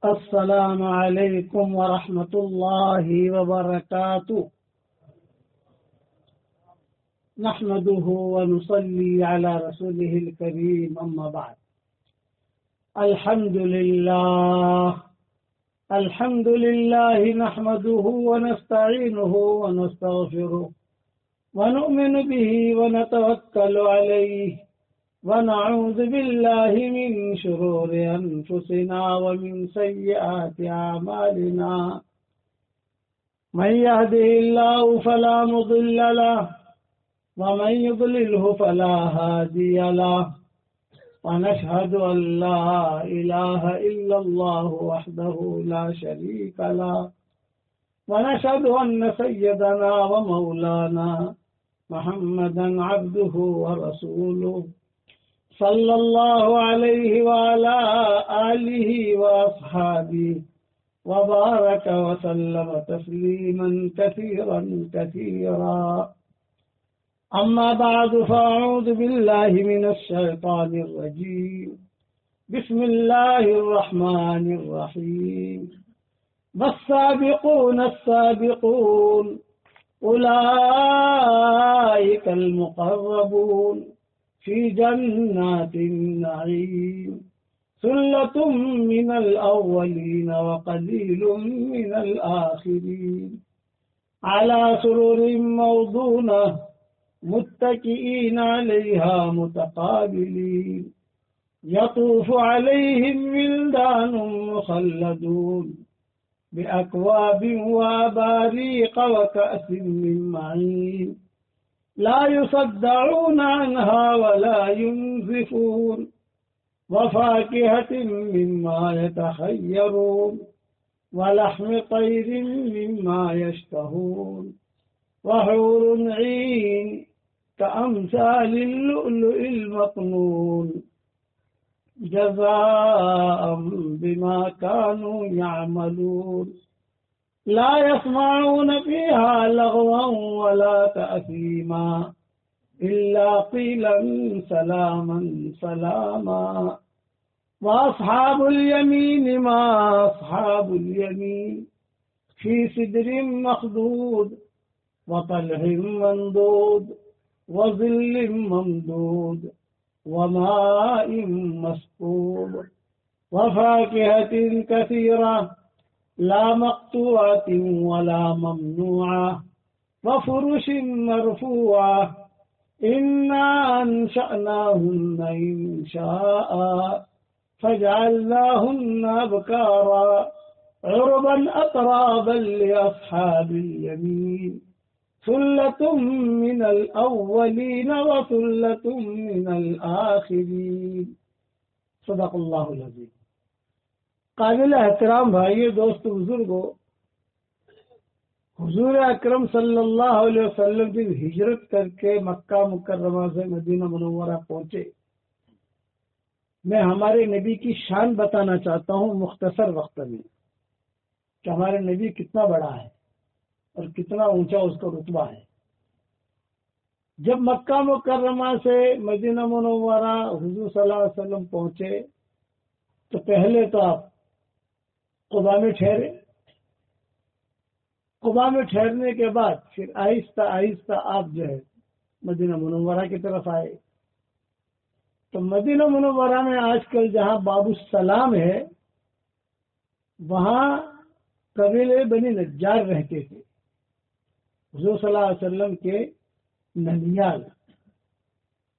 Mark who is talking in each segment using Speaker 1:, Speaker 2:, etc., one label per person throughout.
Speaker 1: السلام علیکم ورحمۃ اللہ وبرکاتہ نحمده ونصلي على رسوله الكريم اما بعد الحمد لله نحمده ونستعينه ونستغفره ونؤمن به ونتوكل عليه ونعوذ بالله من شرور أنفسنا ومن سيئات أعمالنا من يهده الله فلا مضل له ومن يضلله فلا هادي له ونشهد أن لا إله إلا الله وحده لا شريك له ونشهد أن سيدنا ومولانا محمدا عبده ورسوله صلى الله عليه وعلى آله وأصحابه وبارك وسلم تسليما كثيرا كثيرا أما بعد فأعوذ بالله من الشيطان الرجيم بسم الله الرحمن الرحيم والسابقون السابقون أولئك المقربون في جنات النعيم ثلة من الأولين وقليل من الآخرين على سرر موضونة متكئين عليها متقابلين يطوف عليهم ولدان مخلدون بأكواب وأباريق وكأس من معين لا يصدعون عنها ولا ينزفون وفاكهة مما يتخيرون ولحم طير مما يشتهون وحور عين كأمثال اللؤلؤ المكنون جزاء بما كانوا يعملون لا يسمعون فيها لغوا ولا تأثيما إلا قيلا سلاما سلاما وأصحاب اليمين ما أصحاب اليمين في سدر مخضود وطلح ممدود وظل ممدود وماء مسكوب وفاكهة كثيرة لا مقطوعة ولا ممنوعة وفرش مرفوعة إنا أنشأناهن إنشاء فجعلناهن أبكارا عربا أترابا لأصحاب اليمين ثلة من الأولين وثلة من الآخرين صدق اللہ العظیم. قابل احترام بھائیو، دوست بزرگوں، حضور اکرم صلی اللہ علیہ وسلم جب ہجرت کر کے مکہ مکرمہ سے مدینہ منورہ پہنچے، میں ہمارے نبی کی شان بتانا چاہتا ہوں مختصر وقت میں کہ ہمارے نبی کتنا بڑا ہے اور کتنا اونچا اس کا رتبہ ہے. جب مکہ مکرمہ سے مدینہ منورہ حضور صلی اللہ علیہ وسلم پہنچے تو پہلے تو آپ قباء میں ٹھہرے. قباء میں ٹھہرنے کے بعد پھر آہستہ آہستہ آپ جو ہے مدینہ منورہ کی طرف آئے. تو مدینہ منورہ میں آج کل جہاں باب السلام ہے وہاں قبیلے بنی نجار رہتے تھے. حضور صلی اللہ علیہ وسلم کے ننیال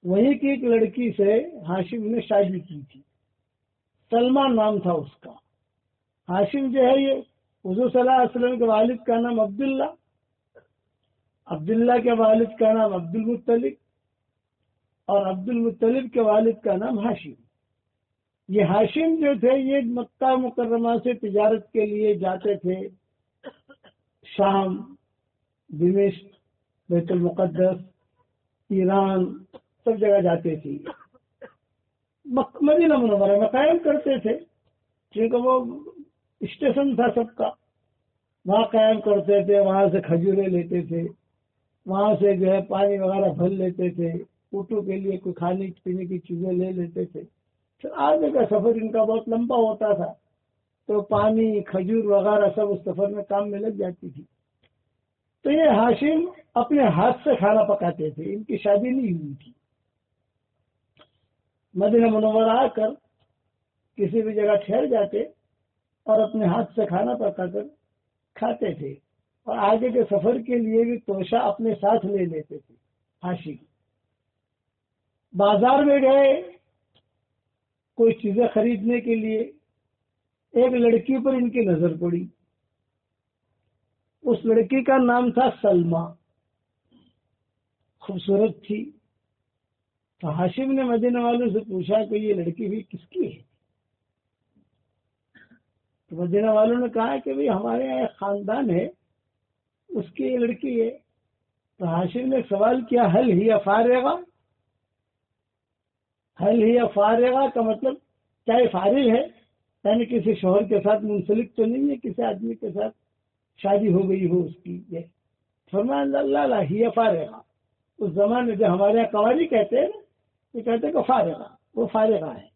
Speaker 1: وہیں کی ایک لڑکی سے ہاشم نے شادی کی تھی. سلمہ نام تھا اس کا. ہاشم جو ہے یہ حضور صلی اللہ علیہ وسلم کے والد کا نام عبداللہ کے والد کا نام عبد المطلب اور عبد المطلب کے والد کا نام ہاشم. یہ ہاشم جو تھے یہ مکہ مکرمہ سے تجارت کے لیے جاتے تھے. شام، دمشق، بیت المقدس، ایران سب جگہ جاتے تھے. مدینہ منورہ میں قائم کرتے تھے کیونکہ وہ اسٹیشن تھا سب کا. وہاں قائم کرتے تھے، وہاں سے کھجورے لیتے تھے، وہاں سے جو ہے پانی وغیرہ بھر لیتے تھے، اونٹوں کے لیے کوئی کھانے پینے کی چیزیں لے لیتے تھے. پھر آگے کا سفر ان کا بہت لمبا ہوتا تھا. تو پانی کھجور وغیرہ سب اس سفر میں کام میں لگ جاتی تھی. تو یہ ہاشم اپنے ہاتھ سے کھانا پکاتے تھے. ان کی شادی نہیں ہوئی تھی. مدینہ منورہ آ کر کسی بھی جگہ ٹھہر جاتے اور اپنے ہاتھ سے کھانا پکا کر کھاتے تھے. اور آگے کے سفر کے لیے بھی توشہ اپنے ساتھ لے لیتے تھے. ہاشم بازار میں گئے کوئی چیزیں خریدنے کے لیے. ایک لڑکی پر ان کی نظر پڑی. اس لڑکی کا نام تھا سلمہ. خوبصورت تھی. تو ہاشم نے مدینہ والوں سے پوچھا کہ یہ لڑکی بھی کس کی ہے؟ تو مدینہ والوں نے کہا کہ بھئی ہمارے یہاں ایک خاندان ہے اس کی یہ لڑکی ہے. تو ہاشم نے سوال کیا حل ہی فارغہ. حل ہی فارغہ کا مطلب کیا یہ فارغ ہے؟ یعنی کسی شوہر کے ساتھ منسلک تو نہیں ہے, کسی آدمی کے ساتھ شادی ہو گئی ہو اس کی. یہ فرمایا اللہ لا ہی فارغہ. اس زمانے جو ہمارے یہاں کنواری کہتے ہیں نا, یہ کہتے ہیں کہ فارغہ, وہ فارغہ ہے,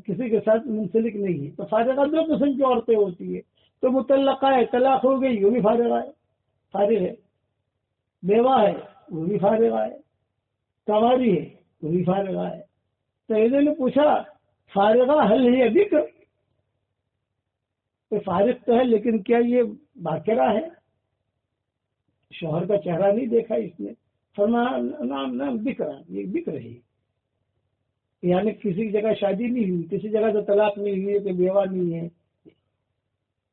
Speaker 1: کسی کے ساتھ منسلک نہیں ہے. تو فارغہ دو قسم کی عورتیں ہوتی ہے. تو مطلقہ ہے, طلاق ہو گئی, وہ بھی فارغہ ہے, فارغ ہے. بیوہ ہے وہ بھی فارغہ ہے. کنواری ہے وہ بھی فارغہ ہے. تو انہوں نے پوچھا فارغہ حل ہی ذکر, فارغ تو ہے لیکن کیا یہ باقرہ ہے؟ شوہر کا چہرہ نہیں دیکھا اس نے. فرمایا نام بکرا, یہ بکر ہے, یعنی کسی جگہ شادی نہیں ہوئی, کسی جگہ تو طلاق نہیں ہوئی, کہ بیوہ نہیں ہے.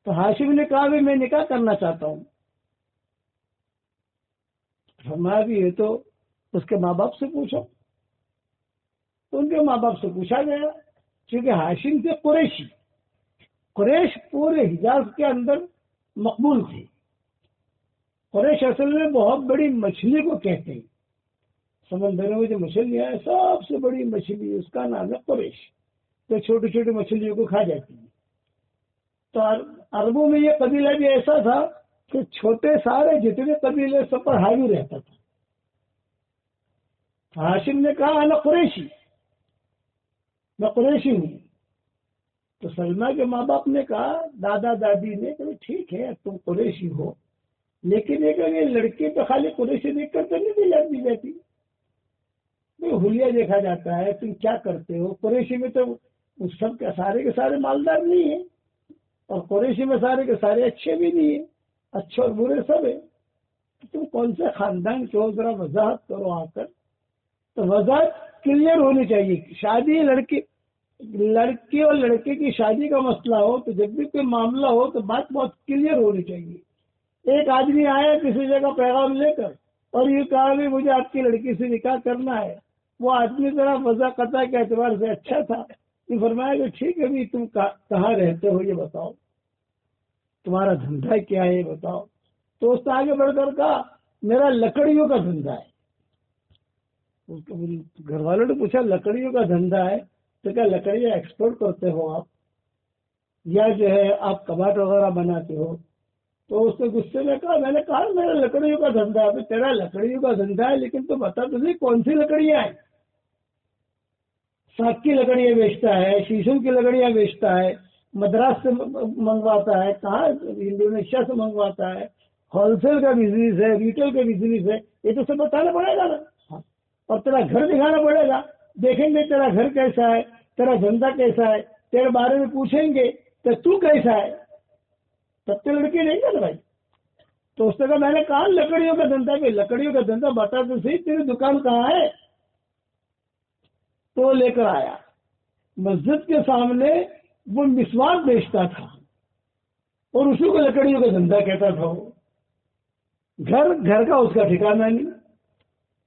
Speaker 1: تو ہاشم نے کہا بھی میں نکاح کرنا چاہتا ہوں. فرمایا بھی یہ تو اس کے ماں باپ سے پوچھو. تو ان کے ماں باپ سے پوچھا گیا, کیونکہ ہاشم سے قریشی, قریش پورے حجاز کے اندر مقبول تھے. قریش اصل میں بہت بڑی مچھلی کو کہتے ہیں. سمندروں میں جو مچھلیاں ہیں سب سے بڑی مچھلی اس کا نام ہے قریش. تو چھوٹی چھوٹی مچھلیوں کو کھا جاتی ہے. تو عربوں میں یہ قبیلہ بھی ایسا تھا کہ چھوٹے سارے جتنے قبیلے سب پر حاوی رہتا تھا. ہاشم نے کہا انا قریشی, میں قریشی ہوں. تو سلمہ کے ماں باپ نے کہا, دادا دادی نے کہ ٹھیک ہے تم قریشی ہو, لیکن یہ لڑکی تو خالی قریشی دیکھ کر تو نہیں دی جاتی, حلیہ دیکھا جاتا ہے. تم کیا کرتے ہو؟ قریشی میں تو سب کے سارے مالدار نہیں ہیں, اور قریشی میں سارے کے سارے اچھے بھی نہیں ہیں, اچھے اور برے سب ہیں. تم کون سے خاندان کے ہو, ذرا وضاحت کرو آ کر. تو وضاحت کلیئر ہونی چاہیے. شادی لڑکی اور لڑکے کی شادی کا مسئلہ ہو تو جب بھی کوئی معاملہ ہو تو بات بہت کلیئر ہونی چاہیے. ایک آدمی آیا کسی جگہ پیغام لے کر اور یہ کہا بھی مجھے آپ کی لڑکی سے نکاح کرنا ہے. وہ آدمی ذرا وضع قطع کے اعتبار سے اچھا تھا. یہ فرمایا کہ ٹھیک ہے بھی تم کہاں رہتے ہو یہ بتاؤ, تمہارا دھندا کیا ہے یہ بتاؤ. تو اس نے آگے بڑھ کر کہا میرا لکڑیوں کا دھندا ہے. گھر والوں نے پوچھا لکڑیوں کا دھندا ہے تو کیا لکڑیاں ایکسپورٹ کرتے ہو آپ, یا جو ہے آپ کباٹ وغیرہ بناتے ہو؟ تو اس نے غصے میں کہا, میں نے کہا میرا لکڑیوں کا دھندا ہے. تیرا لکڑیوں کا دھندا ہے لیکن تو بتا تو صحیح کون سی لکڑیاں ہیں. ساگ کی لکڑیاں بیچتا ہے, شیشم کی لکڑیاں بیچتا ہے, مدراس سے منگواتا ہے, کہاں انڈونیشیا سے منگواتا ہے, ہول سیل کا بزنس ہے, ریٹیل کا بزنس ہے. یہ تو سب بتانا پڑے گا نا, اور تیرا گھر دکھانا پڑے گا. دیکھیں گے تیرا گھر کیسا ہے, تیرا دھندا کیسا ہے, تیرے بارے میں پوچھیں گے کہ تو کیسا ہے, تب تو لڑکی نہیں ہے نا بھائی. تو اس نے کہا میں نے کہا لکڑیوں کا دھندا, کہ لکڑیوں کا دھندا بتا تو صحیح, تیری دکان کہاں ہے؟ تو لے کر آیا. مسجد کے سامنے وہ مسواک بیچتا تھا اور اسی کو لکڑیوں کا دھندا کہتا تھا. وہ گھر کا اس کا ٹھکانا نہیں,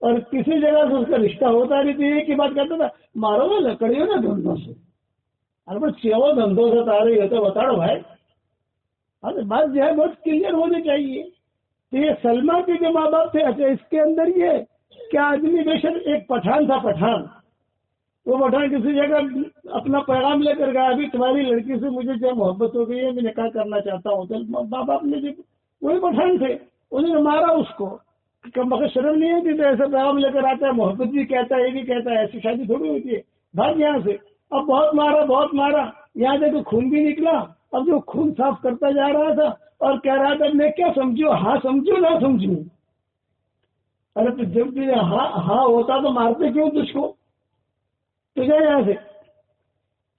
Speaker 1: اور کسی جگہ سے اس کا رشتہ ہوتا نہیں. تو ایک ہی بات کہتا تھا مارو نا لکڑیوں کا دھندوں سے. ارے چیو دھندوں سے تارے یہ تو بتا رہو بھائی. بات جو ہے بہت کلیئر ہونی چاہیے. تو یہ سلمہ کے جو ماں باپ تھے, اچھا اس کے اندر یہ کیا آدمی بے شک ایک پٹھان تھا. وہ پٹھان کسی جگہ اپنا پیغام لے کر گیا, ابھی تمہاری لڑکی سے مجھے جو محبت ہو گئی ہے, میں نکاح کرنا چاہتا ہوں. تو ماں باپ نے وہی پٹھان تھے, انہوں نے مارا اس کو. مگر شرم نہیں ہوتی تو ایسا پیغام لے کر آتا ہے, محبت بھی کہتا ہے, یہ بھی کہتا ہے, ایسی شادی تھوڑی ہوتی ہے. بھاگ یہاں سے. اب بہت مارا, یہاں سے تو خون بھی نکلا اب جو خون صاف کرتا جا رہا تھا اور کہہ رہا تھا میں کیا سمجھوں، ہاں سمجھوں نہ سمجھوں. ارے تو جب تجھے ہاں ہوتا تو مارتے کیوں تجھ کو؟ تجھے یہاں سے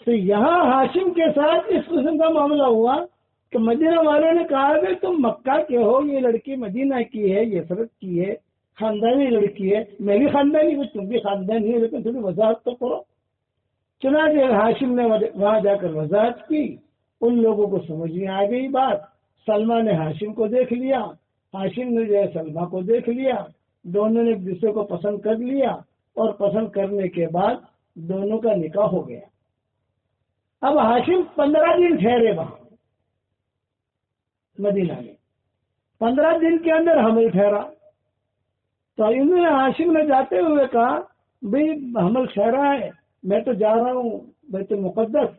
Speaker 1: تو یہاں ہاشم کے ساتھ اس قسم کا معاملہ ہوا کہ مدینہ والوں نے کہا کہ تم مکہ کے ہو، یہ لڑکی مدینہ کی ہے، یہ فرق کی ہے، خاندانی لڑکی ہے، میں بھی خاندانی ہوں، تم بھی خاندانی ہے، لیکن تھوڑی وضاحت تو کرو. چنانچہ ہاشم نے وہاں جا کر وضاحت کی، ان لوگوں کو سمجھ میں آ گئی بات. سلمہ نے ہاشم کو دیکھ لیا، ہاشم نے جو ہے سلمہ کو دیکھ لیا، دونوں نے ایک دوسرے کو پسند کر لیا، اور پسند کرنے کے بعد دونوں کا نکاح ہو گیا. اب ہاشم 15 دن ٹھہرے وہاں مدینہ میں، 15 دن کے اندر حمل ٹھہرا. تو انہوں نے ہاشم نے جاتے ہوئے کہا بھئی حمل ٹھہرا ہے، میں تو جا رہا ہوں بیت المقدس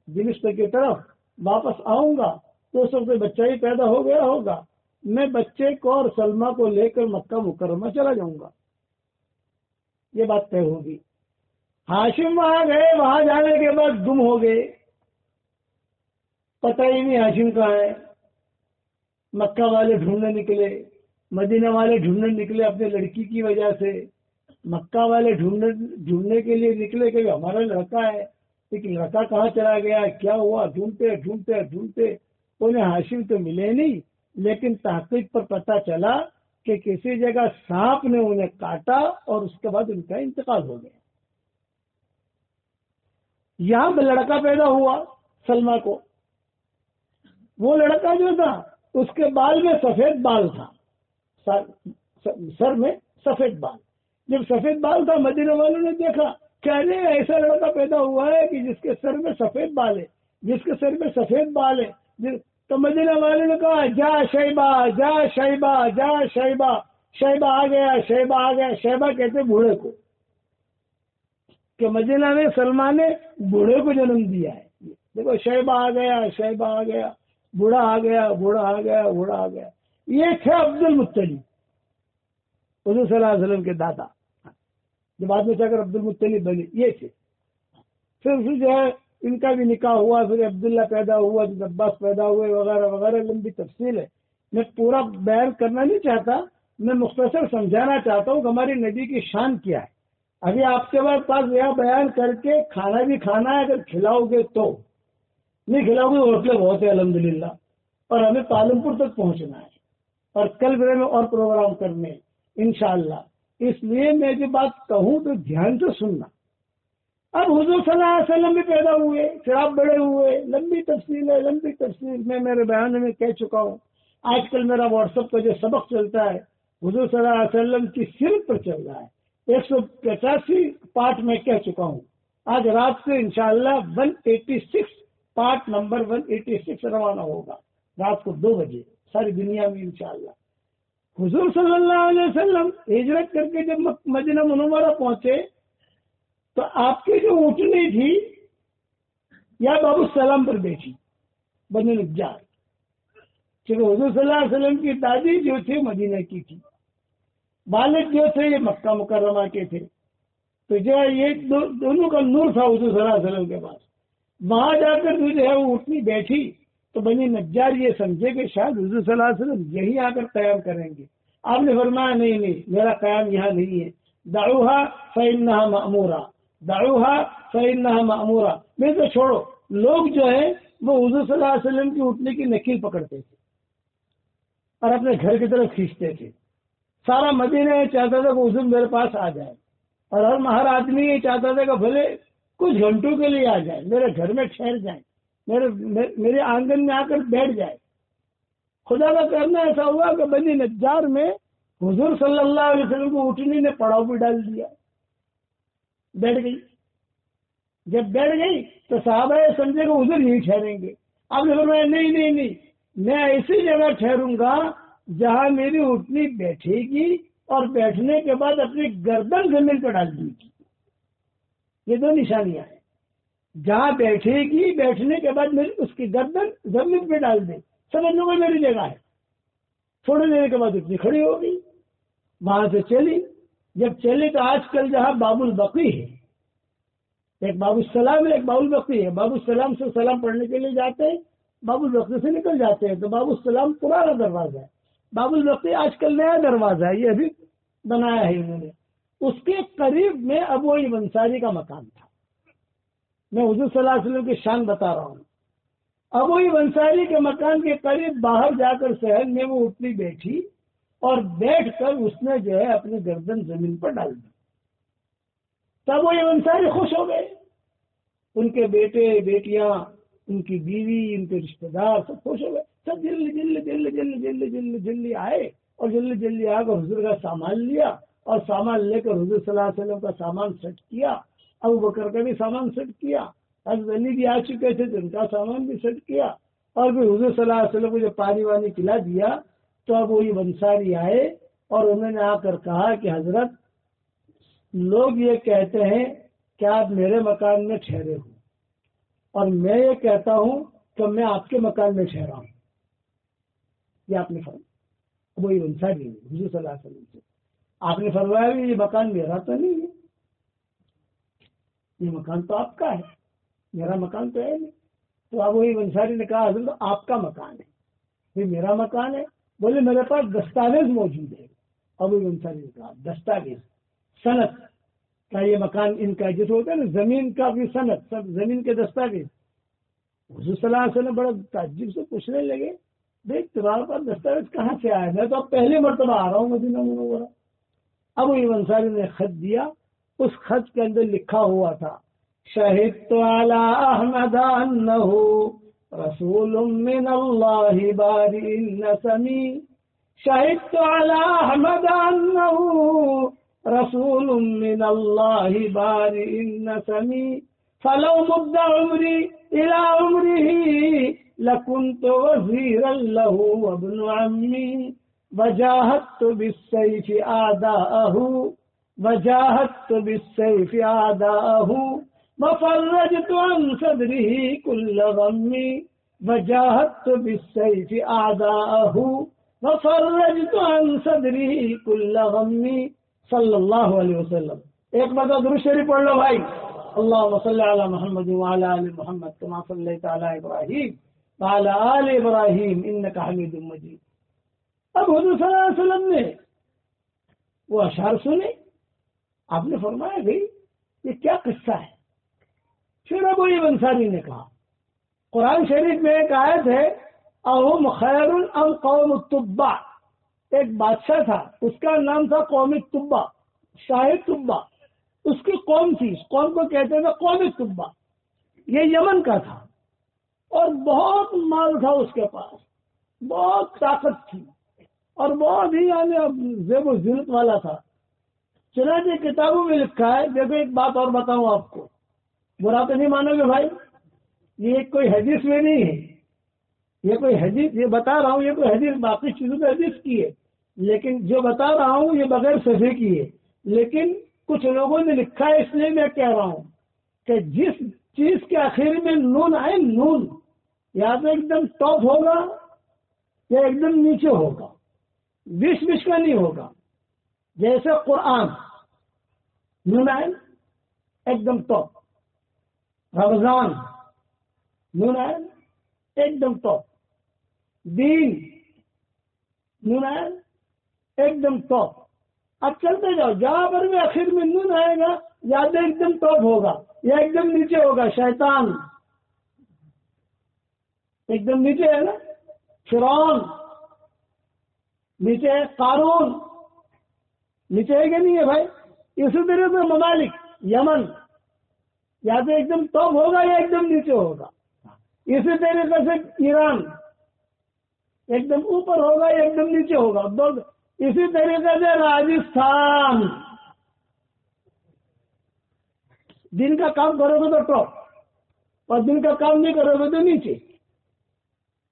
Speaker 1: دمشق کی طرف، واپس آؤں گا تو اس وقت بچہ ہی پیدا ہو گیا ہوگا، میں بچے کو اور سلمہ کو لے کر مکہ مکرمہ چلا جاؤں گا. یہ بات طے ہوگی. ہاشم وہاں گئے، وہاں جانے کے بعد گم ہو گئے، پتہ ہی نہیں ہاشم کہاں ہے. مکہ والے ڈھونڈنے نکلے، مدینہ والے ڈھونڈنے نکلے اپنے لڑکی کی وجہ سے. مکہ والے ڈھونڈنے کے لیے نکلے کہ ہمارا لڑکا ہے، لیکن لڑکا کہاں چلا گیا، کیا ہوا، ڈھونڈتے ڈھونڈتے ڈھونڈتے انہیں ہاشم تو ملے نہیں، لیکن تحقیق پر پتہ چلا کہ کسی جگہ سانپ نے انہیں کاٹا اور اس کے بعد ان کا انتقال ہو گیا. یہاں پہ لڑکا پیدا ہوا سلمہ کو. وہ لڑکا جو تھا اس کے بال میں سفید بال تھا، سر میں سفید بال. جب سفید بال تھا مدینہ والوں نے دیکھا کہ ارے ایسا لڑکا پیدا ہوا ہے کہ جس کے سر میں سفید بال ہے، جس کے سر میں سفید بال ہے. تو مدینہ والوں نے کہا جا شیبہ، جا شیبہ، جا شیبہ. شیبہ آ گیا، شیبہ آ گیا. شیبہ کہتے بوڑھے کو، کہ مدینہ میں سلمان نے بوڑھے کو جنم دیا ہے. دیکھو شیبہ آ گیا، شیبہ آ گیا، بوڑھا آ گیا، بوڑھا آ گیا، بوڑھا آ گیا. یہ تھے عبد المطلب، حضور صلی اللہ علیہ وسلم کے دادا، جو بعد میں چاہ کر عبد المطلب بنے. یہ تھے. پھر جو ہے ان کا بھی نکاح ہوا، پھر عبداللہ پیدا ہوا، پھر عباس پیدا ہوئے، وغیرہ وغیرہ. لمبی تفصیل ہے، میں پورا بیان کرنا نہیں چاہتا، میں مختصر سمجھانا چاہتا ہوں کہ ہماری نبی کی شان کیا ہے. ابھی آپ کے پاس یہ بیان کر کے کھانا بھی کھانا ہے، اگر کھلاؤ گے تو، نہیں کھلاؤ گے ہوٹلیں بہت ہے الحمدللہ، اور ہمیں پالنپور تک پہنچنا ہے اور کل برے میں اور پروگرام کرنے انشاءاللہ. اس لیے میں جو بات کہوں تو دھیان سے سننا. اب حضور صلی اللہ علیہ وسلم بھی پیدا ہوئے، پھر آپ بڑے ہوئے. لمبی تفصیل ہے، لمبی تفصیل میں میرے بیان میں کہہ چکا ہوں. آج کل میرا واٹس ایپ کا جو سبق چلتا ہے حضور صلی اللہ علیہ وسلم کی سیرت پر چل رہا ہے. 185 پارٹ میں کہہ چکا ہوں. آج رات سے انشاءاللہ 186 پارٹ نمبر 186 روانہ ہوگا رات کو 2 بجے ساری دنیا میں انشاءاللہ. حضور صلی اللہ علیہ وسلم ہجرت کر کے جب مدینہ منورہ پہنچے تو آپ کی جو اونٹنی تھی یا بابو السلام پر بیٹھی بنی نجار، کیونکہ حضور صلی اللہ علیہ وسلم کی دادی جو تھی مدینہ کی تھی، والد جو تھے یہ مکہ مکرمہ کے تھے. تو جو ہے یہ دونوں کا نور تھا حضور صلی اللہ علیہ وسلم کے پاس. وہاں جا کر جو ہے وہ اٹھنی بیٹھی تو بنی نجار یہ سمجھے کہ شاید حضور صلی اللہ علیہ وسلم یہی آ کر قیام کریں گے. آپ نے فرمایا نہیں نہیں، میرا قیام یہاں نہیں ہے. دعوها فإنها مأمورہ، دعوها فإنها مأمورہ. میں تو چھوڑو. لوگ جو ہے وہ حضور صلی اللہ علیہ وسلم کی اٹھنے کی نکیل پکڑتے تھے اور اپنے گھر کی طرف کھینچتے تھے. سارا مدینہ یہ چاہتا تھا کہ حضور میرے پاس آ جائے، اور ہر آدمی یہ چاہتا تھا کہ بھلے کچھ گھنٹوں کے لیے آ جائے، میرے گھر میں ٹھہر جائیں، میرے آنگن میں آ کر بیٹھ جائے. خدا کا کرنا ایسا ہوا کہ بنی نجار میں حضور صلی اللہ علیہ وسلم کو اٹھنی نے پڑاؤ بھی ڈال دیا، بیٹھ گئی. جب بیٹھ گئی تو صحابہ سمجھے کہ حضور یہی ٹھہریں گے. آپ نے فرمایا نہیں نہیں نہیں، میں ایسی جگہ ٹھہروں گا جہاں میری اٹھنی بیٹھے گی اور بیٹھنے کے بعد اپنی گردن زمین پر ڈال دے گی. یہ 2 نشانیاں ہیں. جہاں بیٹھے گی بیٹھنے کے بعد میری اس کی گردن زمین پہ ڈال دے، سمجھ لو میری جگہ ہے. تھوڑی دیر کے بعد اتنی کھڑی ہو گئی، وہاں سے چلی. جب چلی تو آج کل جہاں باب البقی ہے، ایک باب السلام ہے، ایک باب البقی ہے. باب السلام سے سلام پڑھنے کے لیے جاتے ہیں باب البقی سے نکل جاتے ہیں تو باب السلام پرانا دروازہ ہے، باب البقی آج کل نیا دروازہ ہے، یہ ابھی بنایا ہے انہوں نے۔ اس کے قریب میں ابو ایوب انصاری کا مکان تھا۔ میں حضور صلی اللہ علیہ وسلم کی شان بتا رہا ہوں۔ ابو ایوب انصاری کے مکان کے قریب باہر جا کر صحن میں وہ اٹھنی بیٹھی اور بیٹھ کر اس نے جو ہے اپنی گردن زمین پر ڈال دی۔ تب وہ انصاری خوش ہو گئے، ان کے بیٹے بیٹیاں، ان کی بیوی، ان کے رشتہ دار سب خوش ہو گئے، سب جلدی آئے اور جلدی آ کر حضور کا سامان لیا اور سامان لے کر حضور صلی اللہ علیہ وسلم کا سامان سیٹ کیا، ابو بکر کا بھی سامان سیٹ کیا، حضرت علی بھی آ چکے تھے تو ان کا سامان بھی سیٹ کیا، اور پھر حضور صلی اللہ علیہ وسلم کو جو پانی وانی پلا دیا تو اب وہی انصاری آئے اور انہوں نے آ کر کہا کہ حضرت لوگ یہ کہتے ہیں کہ آپ میرے مکان میں ٹھہرے ہو اور میں یہ کہتا ہوں کہ میں آپ کے مکان میں ٹھہرا ہوں۔ یہ آپ نے فرمایا، وہی انصاری حضور صلی اللہ علیہ وسلم سے آپ نے فرمایا کہ یہ مکان میرا تو نہیں ہے، یہ مکان تو آپ کا ہے، میرا مکان تو ہے نہیں۔ تو اب وہی انصاری نے کہا حضرت آپ کا مکان ہے، یہ میرا مکان ہے؟ بولے میرے پاس دستاویز موجود ہے۔ اب وہی انصاری نے کہا دستاویز، صنعت کا یہ مکان ان کا جیسے ہوتا ہے نا زمین کا بھی صنعت، سب زمین کے دستاویز۔ حضور صلی اللہ علیہ وسلم بڑا تعجب سے پوچھنے لگے دیکھ تمہارے پاس دستاویز کہاں سے آیا؟ میں تو اب پہلی مرتبہ آ رہا ہوں مدینہ منورہ۔ اب وہ انصاری نے خط دیا، اس خط کے اندر لکھا ہوا تھا شہدت علی احمد انہ رسول من اللہ باری النسمی، شہدت علی احمد انہ رسول من اللہ باری النسمی، فلو مد عمری الى عمره لکنت وزیرا له وابن عمی، وجاہدت بالسیف اعداءه وجاہدت بالسیف اعداءه وفرجت عن صدره كل غم، وجاہدت بالسیف اعداءه وفرجت عن صدره كل غم، صلی اللہ علیہ وسلم۔ ایک بار درود شریف پڑھ لو بھائی، اللہم صلی علی محمد وعلی آل محمد کما صلیت علی ابراہیم وعلی آل ابراہیم انک حمید مجید۔ اب حضور صلی اللہ علیہ وسلم نے وہ اشعار سنے، آپ نے فرمایا بھائی یہ کیا قصہ ہے؟ پھر ابو ایوب انصاری نے کہا قرآن شریف میں ایک آیت ہے اہم خیر ام قوم التبع، ایک بادشاہ تھا اس کا نام تھا قوم تبع، شاہ تبع، اس کی قوم تھی، اس قوم کو کہتے تھے قوم تبع، یہ یمن کا تھا اور بہت مال تھا اس کے پاس، بہت طاقت تھی اور بہت ہی یعنی زیب و زینت والا تھا۔ چنانچہ کتابوں میں لکھا ہے، دیکھو ایک بات اور بتاؤں آپ کو، برا تو نہیں مانو گے بھائی، یہ کوئی حدیث میں نہیں ہے، یہ کوئی حدیث، یہ بتا رہا ہوں یہ کوئی حدیث، باقی چیزوں پہ حدیث کی ہے، لیکن جو بتا رہا ہوں یہ بغیر صحیح کی ہے، لیکن کچھ لوگوں نے لکھا ہے اس لیے میں کہہ رہا ہوں کہ جس چیز کے آخر میں نون آئے، نون یا تو ایک دم ٹاپ ہوگا یا ایک دم نیچے ہوگا، بیچ بیچ کا نہیں ہوگا، جیسے قرآن نون آئے ایک دم ٹاپ، رمضان نون آئے ایک دم ٹاپ، دین نون آئے ایک دم ٹاپ۔ اب چلتے جاؤ، جہاں پر بھی آخر میں نون آئے گا یا تو ایک دم ٹاپ ہوگا یا ایک دم نیچے ہوگا۔ شیطان ایک دم نیچے ہے نا، فرعون نیچے ہے، قارون نیچے ہے کہ نہیں ہے بھائی؟ اسی طرح سے ممالک، یمن یا تو ایک دم ٹاپ ہوگا یا ایک دم نیچے ہوگا، اسی طریقے سے ایران ایک دم اوپر ہوگا یا ایک دم نیچے ہوگا، اسی طریقے سے راجستھان دن کا کام کرو گے تو ٹاپ اور دن کا کام نہیں کرو گے تو نیچے۔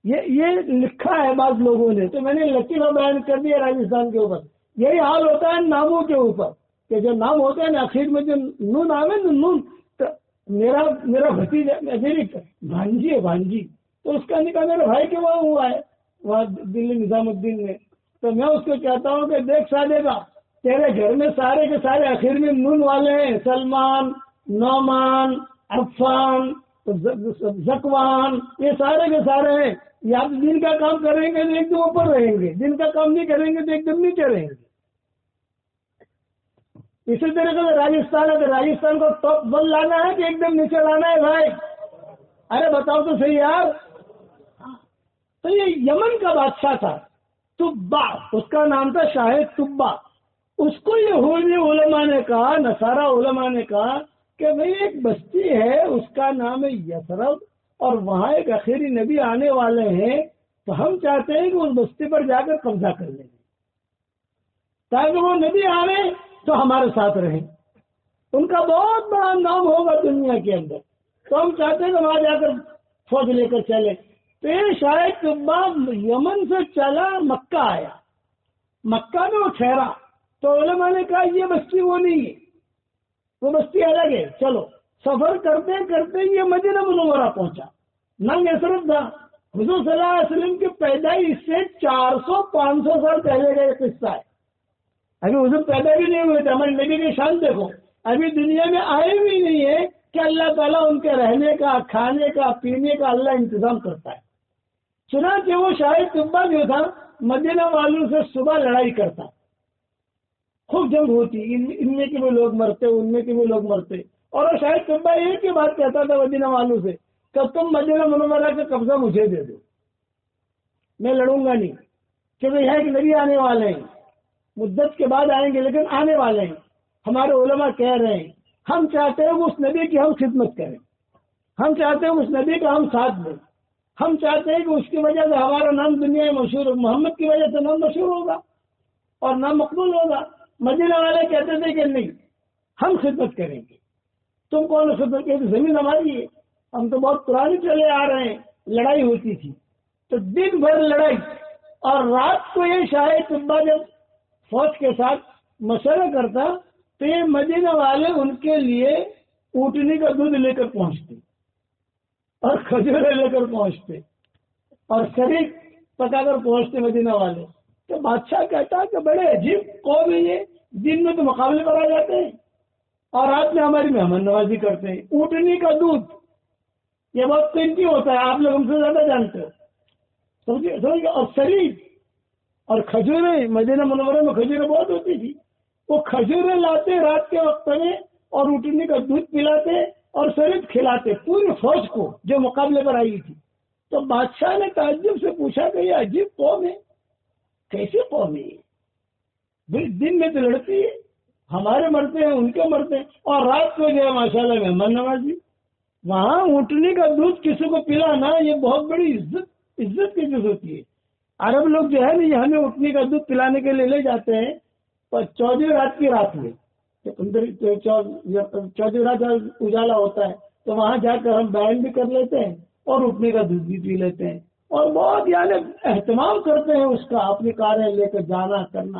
Speaker 1: یہ لکھا ہے بعض لوگوں نے، تو میں نے لطیفہ بیان کر دیا راجستھان کے اوپر۔ یہی حال ہوتا ہے ناموں کے اوپر کہ جو نام ہوتے ہیں نا آخر میں جو نون آوے نا، نون، تو میرا بھتیجا میری بھانجی ہے، بھانجی، تو اس کا نکاح میرے بھائی کے وہاں ہوا ہے، وہاں دلی نظام الدین میں، تو میں اس کو کہتا ہوں کہ دیکھ صاحبہ تیرے گھر میں سارے کے سارے آخر میں نون والے ہیں، سلمان، نعمان، عفان، زکوان، یہ سارے کے سارے ہیں. یا تو دن کا کام کریں گے تو ایک دم اوپر رہیں گے، دن کا کام نہیں کریں گے تو ایک دم نیچے رہیں گے. اسی طریقے سے راجستھان ہے تو راجستھان کو ٹاپ 1 لانا ہے کہ ایک دم نیچے لانا ہے بھائی؟ ارے بتاؤ تو صحیح یار. تو یہ یمن کا بادشاہ تھا تبا، اس کا نام تھا شاہ تبا. اس کو یہودی علماء نے کہا، نصارہ علماء نے کہا کہ بھئی ایک بستی ہے اس کا نام ہے یثرب، اور وہاں ایک آخری نبی آنے والے ہیں، تو ہم چاہتے ہیں کہ اس بستی پر جا کر قبضہ کر لیں تاکہ وہ نبی آئے تو ہمارے ساتھ رہیں. ان کا بہت بڑا نام ہوگا دنیا کے اندر، تو ہم چاہتے ہیں کہ وہاں جا کر فوج لے کر چلے. تو یہ شاید تبا یمن سے چلا مکہ آیا، مکہ میں وہ ٹھہرا. تو علماء نے کہا یہ بستی وہ نہیں ہے، وہ بستی الگ ہے. چلو سفر کرتے کرتے یہ مدینہ منورہ پہنچا. ننگ یثرب تھا. حضور صلی اللہ علیہ وسلم کی پیدائش سے 400-500 سال پہلے کا یہ قصہ ہے. ابھی حضور پیدا بھی نہیں ہوئے تھے. ہمارے نبی کی شان دیکھو، ابھی دنیا میں آئے بھی نہیں ہے کہ اللہ تعالیٰ ان کے رہنے کا، کھانے کا، پینے کا اللہ انتظام کرتا ہے. چنانچہ وہ شاہد تبا جو تھا مدینہ والوں سے صبح لڑائی کرتا، خوب جنگ ہوتی، ان میں کے وہ لوگ مرتے، ان میں کے وہ لوگ مرتے. اور وہ شاہد تبا ایک ہی بات کہتا تھا مدینہ والوں سے کہ تم مدینہ منورہ کا قبضہ مجھے دے دو، میں لڑوں گا نہیں. کہ بھائی ہے کہ نبی آنے والے ہیں، مدت کے بعد آئیں گے لیکن آنے والے ہیں. ہمارے علماء کہہ رہے ہیں ہم چاہتے ہیں اس نبی کی ہم خدمت کریں، ہم چاہتے ہیں اس نبی کا ہم ساتھ دیں، ہم چاہتے ہیں کہ اس کی وجہ سے ہمارا نام دنیا میں مشہور ہو، محمد کی وجہ سے نام مشہور ہوگا اور نام مقبول ہوگا. مدینہ والے کہتے تھے کہ نہیں، ہم خدمت کریں گے. تم کون خدمت کریں؟ زمین ہماری ہے، ہم تو بہت پرانے چلے آ رہے ہیں. لڑائی ہوتی تھی تو دن بھر لڑائی، اور رات کو یہ شاہد تبا جب فوج کے ساتھ مشورہ کرتا تو یہ مدینہ والے ان کے لیے اونٹنی کا دودھ لے کر پہنچتے اور کھجورے لے کر پہنچتے اور شریک پکا کر پہنچتے مدینہ والے. تو بادشاہ کہتا کہ بڑے عجیب قوم ہے یہ، دن میں تو مقابلے پر آ جاتے ہیں اور رات میں ہماری مہمان نوازی کرتے ہیں. اونٹنی کا دودھ یہ بہت قیمتی ہوتا ہے، آپ لوگ ہم سے زیادہ جانتے ہو. سمجھے؟ اور شریک اور کھجورے، مدینہ منورہ میں کھجورے بہت ہوتی تھی، وہ کھجورے لاتے رات کے وقت میں اور اونٹنی کا دودھ پلاتے اور شریک کھلاتے پوری فوج کو جو مقابلے پر آئی تھی. تو بادشاہ نے تعجب سے پوچھا کہ یہ عجیب قوم ہے، کیسے قوم ہے؟ دن میں تو لڑتی ہے، ہمارے مرتے ہیں ان کے مرتے ہیں، اور رات کو جو ہے ماشاء اللہ مہمان نوازی. وہاں اونٹنی کا دودھ کسی کو پلانا یہ بہت بڑی عزت کی چیز ہوتی ہے. عرب لوگ جو ہے نا یہ ہمیں اونٹنی کا دودھ پلانے کے لیے لے جاتے ہیں، پر 14 رات کی رات میں 14 رات اجالا ہوتا ہے تو وہاں جا کر ہم بیان بھی کر لیتے ہیں اور اونٹنی کا دودھ بھی پی لیتے ہیں اور بہت یعنی اہتمام کرتے ہیں اس کا، اپنی کاریں لے کر جانا کرنا.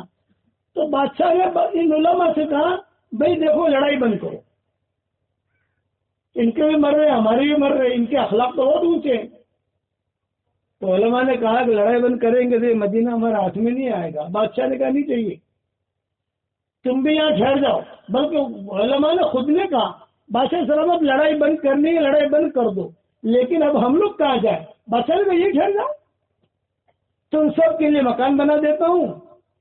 Speaker 1: تو بادشاہ نے ان علماء سے کہا بھائی دیکھو لڑائی بند کرو، ان کے بھی مر رہے ہمارے بھی مر رہے، ان کے اخلاق تو بہت اونچے ہیں. تو علماء نے کہا کہ لڑائی بند کریں گے تو مدینہ ہمارے ہاتھ میں نہیں آئے گا. بادشاہ نے کہا نہیں چاہیے، تم بھی یہاں ٹھہر جاؤ. بلکہ علماء نے خود نے کہا بادشاہ صاحب اب لڑائی بند کرنی ہے، لڑائی بند کر دو، لیکن اب ہم لوگ کہاں جائیں؟ بادشاہ نے کہا یہ ٹھہر جاؤ، تم سب کے لیے مکان بنا دیتا ہوں،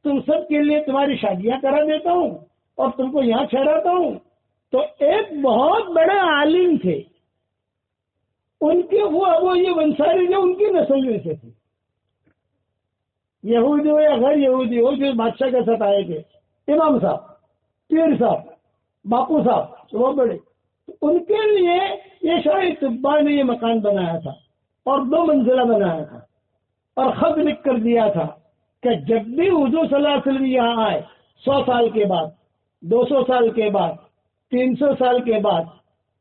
Speaker 1: تم سب کے لیے تمہاری شادیاں کرا دیتا ہوں اور تم کو یہاں ٹھہراتا ہوں. تو ایک بہت بڑے عالم تھے، ان کے وہ یہ انصاری جو ان کی نسل میں سے تھے، یہودی ہو یا غیر یہودی ہو، جو بادشاہ کے ساتھ آئے تھے، امام صاحب، پیر صاحب، باپو صاحب بہت بڑے. ان کے لیے یہ شاہد تبا نے یہ مکان بنایا تھا اور 2 منزلہ بنایا تھا اور خط لکھ کر دیا تھا کہ جب بھی حضور صلی اللہ علیہ وسلم یہاں آئے 100 سال کے بعد، 200 سال کے بعد، 300 سال کے بعد،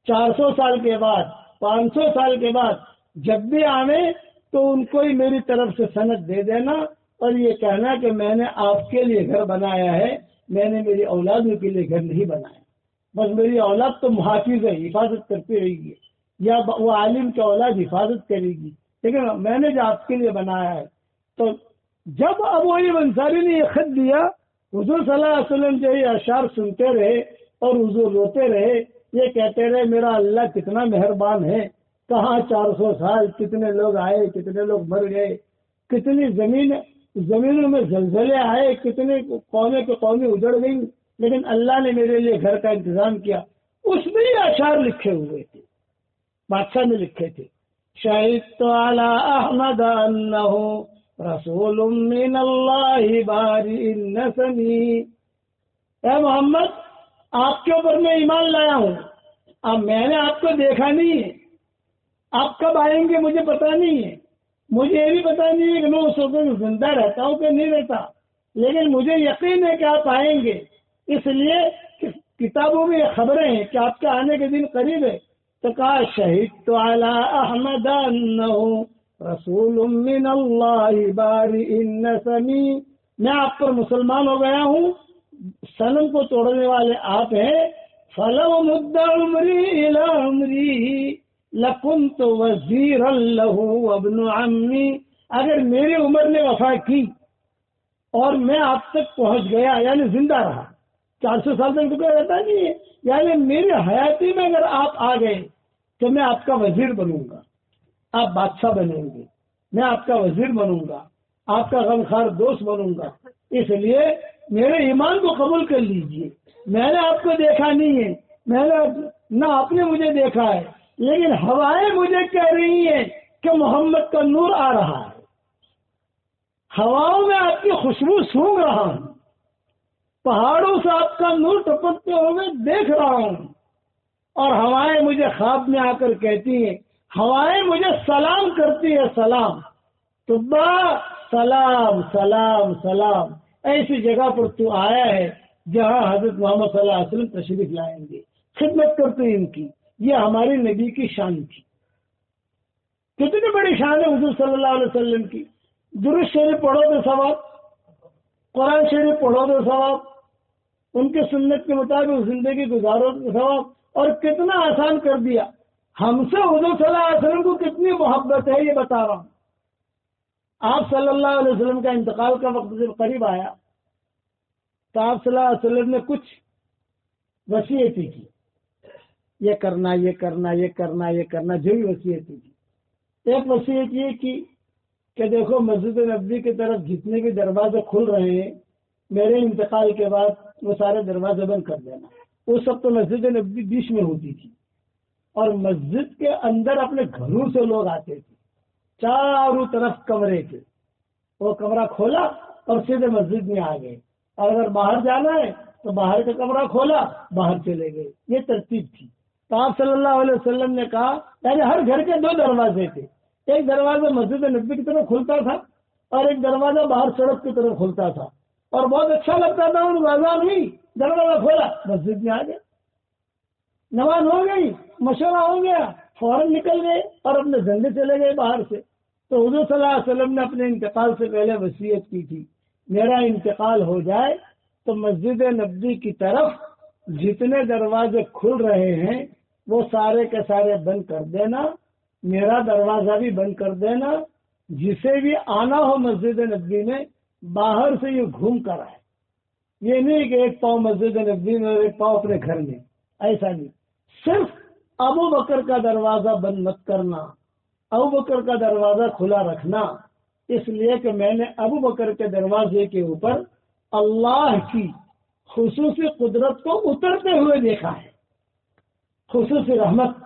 Speaker 1: 400 سال کے بعد، 500 سال کے بعد، جب بھی آنے تو ان کو ہی میری طرف سے سند دے دینا اور یہ کہنا کہ میں نے آپ کے لیے گھر بنایا ہے، میں نے میری اولادوں کے لیے گھر نہیں بنایا. بس میری اولاد تو محافظ ہے، حفاظت کرتی رہے گی، یا وہ عالم کی اولاد حفاظت کرے گی، لیکن میں نے جو آپ کے لیے بنایا ہے. تو جب ابو ایوب انصاری نے یہ خط دیا، حضور صلی اللہ علیہ وسلم جو یہ اشعار سنتے رہے اور حضور روتے رہے، یہ کہتے رہے میرا اللہ کتنا مہربان ہے کہاں 400 سال، کتنے لوگ آئے، کتنے لوگ مر گئے، کتنی زمینوں میں زلزلے آئے، کتنے کونے کے قومیں اجڑ گئی، لیکن اللہ نے میرے لیے گھر کا انتظام کیا۔ اس میں یہ اشعار لکھے ہوئے تھے، بادشاہ نے لکھے تھے، شہدت علی احمد انہ رسول من اللہ باری النسمی۔ اے محمد، آپ کے اوپر میں ایمان لایا ہوں، اب میں نے آپ کو دیکھا نہیں ہے، آپ کب آئیں گے مجھے پتا نہیں ہے، مجھے یہ بھی پتا نہیں ہے کہ میں اس وقت زندہ رہتا ہوں کہ نہیں رہتا، لیکن مجھے یقین ہے کہ آپ آئیں گے، اس لیے کتابوں میں یہ خبریں ہیں کہ آپ کے آنے کے دن قریب ہے۔ تو کہا شہدت علی احمد انہ رسول من اللہ باری النسمی، میں آپ پر مسلمان ہو گیا ہوں، صنم کو توڑنے والے آپ ہیں۔ فلو مد عمری الی عمری لکنت وزیرا لہ وابن عمی، اگر میری عمر نے وفا کی اور میں آپ تک پہنچ گیا، یعنی زندہ رہا، 400 سال تک تو کوئی رہتا نہیں ہے، یعنی میری حیاتی میں اگر آپ آ گئے تو میں آپ کا وزیر بنوں گا، آپ بادشاہ بنیں گے، میں آپ کا وزیر بنوں گا، آپ کا غمخوار دوست بنوں گا، اس لیے میرے ایمان کو قبول کر لیجئے۔ میں نے آپ کو دیکھا نہیں ہے، نہ آپ نے مجھے دیکھا ہے، لیکن ہوائیں مجھے کہہ رہی ہیں کہ محمد کا نور آ رہا ہے، ہواؤں میں آپ کی خوشبو سونگھ رہا ہوں، پہاڑوں سے آپ کا نور ٹپکتے ہوئے دیکھ رہا ہوں، اور ہوائیں مجھے خواب میں آ کر کہتی ہیں، ہوائیں مجھے سلام کرتی ہے، سلام طبا، سلام سلام سلام، ایسی جگہ پر تو آیا ہے جہاں حضرت محمد صلی اللہ علیہ وسلم تشریف لائیں گے، خدمت کرتے ان کی، یہ ہماری نبی کی شان تھی۔ کتنی بڑی شان ہے حضور صلی اللہ علیہ وسلم کی، درود شریف پڑھو تو ثواب، قرآن شریف پڑھو تو ثواب، ان کے سنت کے مطابق زندگی گزارو تو ثواب، اور کتنا آسان کر دیا۔ ہم سے حضور صلی اللہ علیہ وسلم کو کتنی محبت ہے یہ بتا رہا ہوں۔ آپ صلی اللہ علیہ وسلم کا انتقال کا وقت جب قریب آیا تو آپ صلی اللہ علیہ وسلم نے کچھ وصیتیں کی، یہ کرنا یہ کرنا یہ کرنا یہ کرنا، جو بھی وصیتیں کی۔ ایک وصیت یہ کی کہ دیکھو مسجد نبوی کی طرف جتنے بھی دروازے کھل رہے ہیں میرے انتقال کے بعد وہ سارے دروازے بند کر دینا۔ اس وقت تو مسجد نبوی بیچ میں ہوتی تھی اور مسجد کے اندر اپنے گھروں سے لوگ آتے تھے، چاروں طرف کمرے تھے، وہ کمرہ کھولا اور سیدھے مسجد میں آ گئے، اور اگر باہر جانا ہے تو باہر کا کمرہ کھولا باہر چلے گئے، یہ ترتیب تھی۔ تو آپ صلی اللہ علیہ وسلم نے کہا یعنی ہر گھر کے 2 دروازے تھے، ایک دروازہ مسجد نبوی کی طرف کھلتا تھا اور ایک دروازہ باہر سڑک کی طرف کھلتا تھا، اور بہت اچھا لگتا تھا، ان اذان ہوئی دروازہ کھولا مسجد میں آ گئے، نماز ہو گئی، مشورہ ہو گیا، فوراً نکل گئے اور اپنے دھندے چلے گئے باہر سے۔ تو حضور صلی اللہ علیہ وسلم نے اپنے انتقال سے پہلے وصیت کی تھی، میرا انتقال ہو جائے تو مسجد نبوی کی طرف جتنے دروازے کھل رہے ہیں وہ سارے کے سارے بند کر دینا، میرا دروازہ بھی بند کر دینا، جسے بھی آنا ہو مسجد نبوی میں باہر سے یہ گھوم کر آئے، یہ نہیں کہ ایک پاؤں مسجد نبوی میں اور ایک پاؤں اپنے گھر میں، ایسا نہیں۔ صرف ابو بکر کا دروازہ بند مت کرنا، ابو بکر کا دروازہ کھلا رکھنا، اس لیے کہ میں نے ابو بکر کے دروازے کے اوپر اللہ کی خصوصی قدرت کو اترتے ہوئے دیکھا ہے، خصوصی رحمت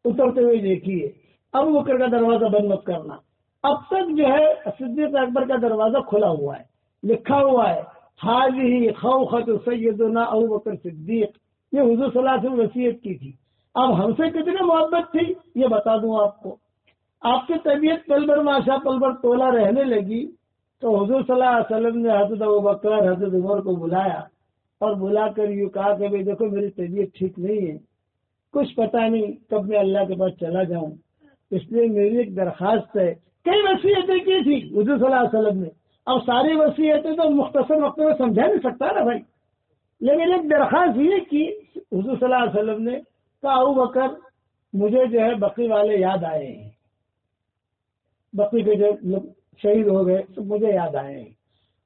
Speaker 1: اترتے ہوئے دیکھی ہے۔ ابو بکر کا دروازہ بند مت کرنا۔ اب تک جو ہے صدیق اکبر کا دروازہ کھلا ہوا ہے، لکھا ہوا ہے حاضی خوخت سیدنا ابو بکر صدیق، یہ حضور صلی اللہ علیہ وسلم وصیت کی تھی۔ اب ہم سے کتنی محبت تھی یہ بتا دوں آپ کو۔ آپ کی طبیعت پل بھر ماشا پل بھر تولا رہنے لگی تو حضور صلی اللہ علیہ وسلم نے حضرت ابوبکر حضرت عمر کو بلایا اور بلا کر یوں کہا کہ بھائی دیکھو میری طبیعت ٹھیک نہیں ہے، کچھ پتہ نہیں کب میں اللہ کے پاس چلا جاؤں، اس لیے میری ایک درخواست ہے۔ کئی وصیتیں کی تھی حضور صلی اللہ علیہ وسلم نے، اب ساری وصیتیں تو مختصر وقت میں سمجھا نہیں سکتا نا بھائی، لیکن ایک درخواست یہ کی حضور صلی اللہ علیہ وسلم نے کہا ابوبکر مجھے جو ہے بقی والے یاد آئے ہیں، بقی کے جو لوگ شہید ہو گئے تو مجھے یاد آئے ہیں،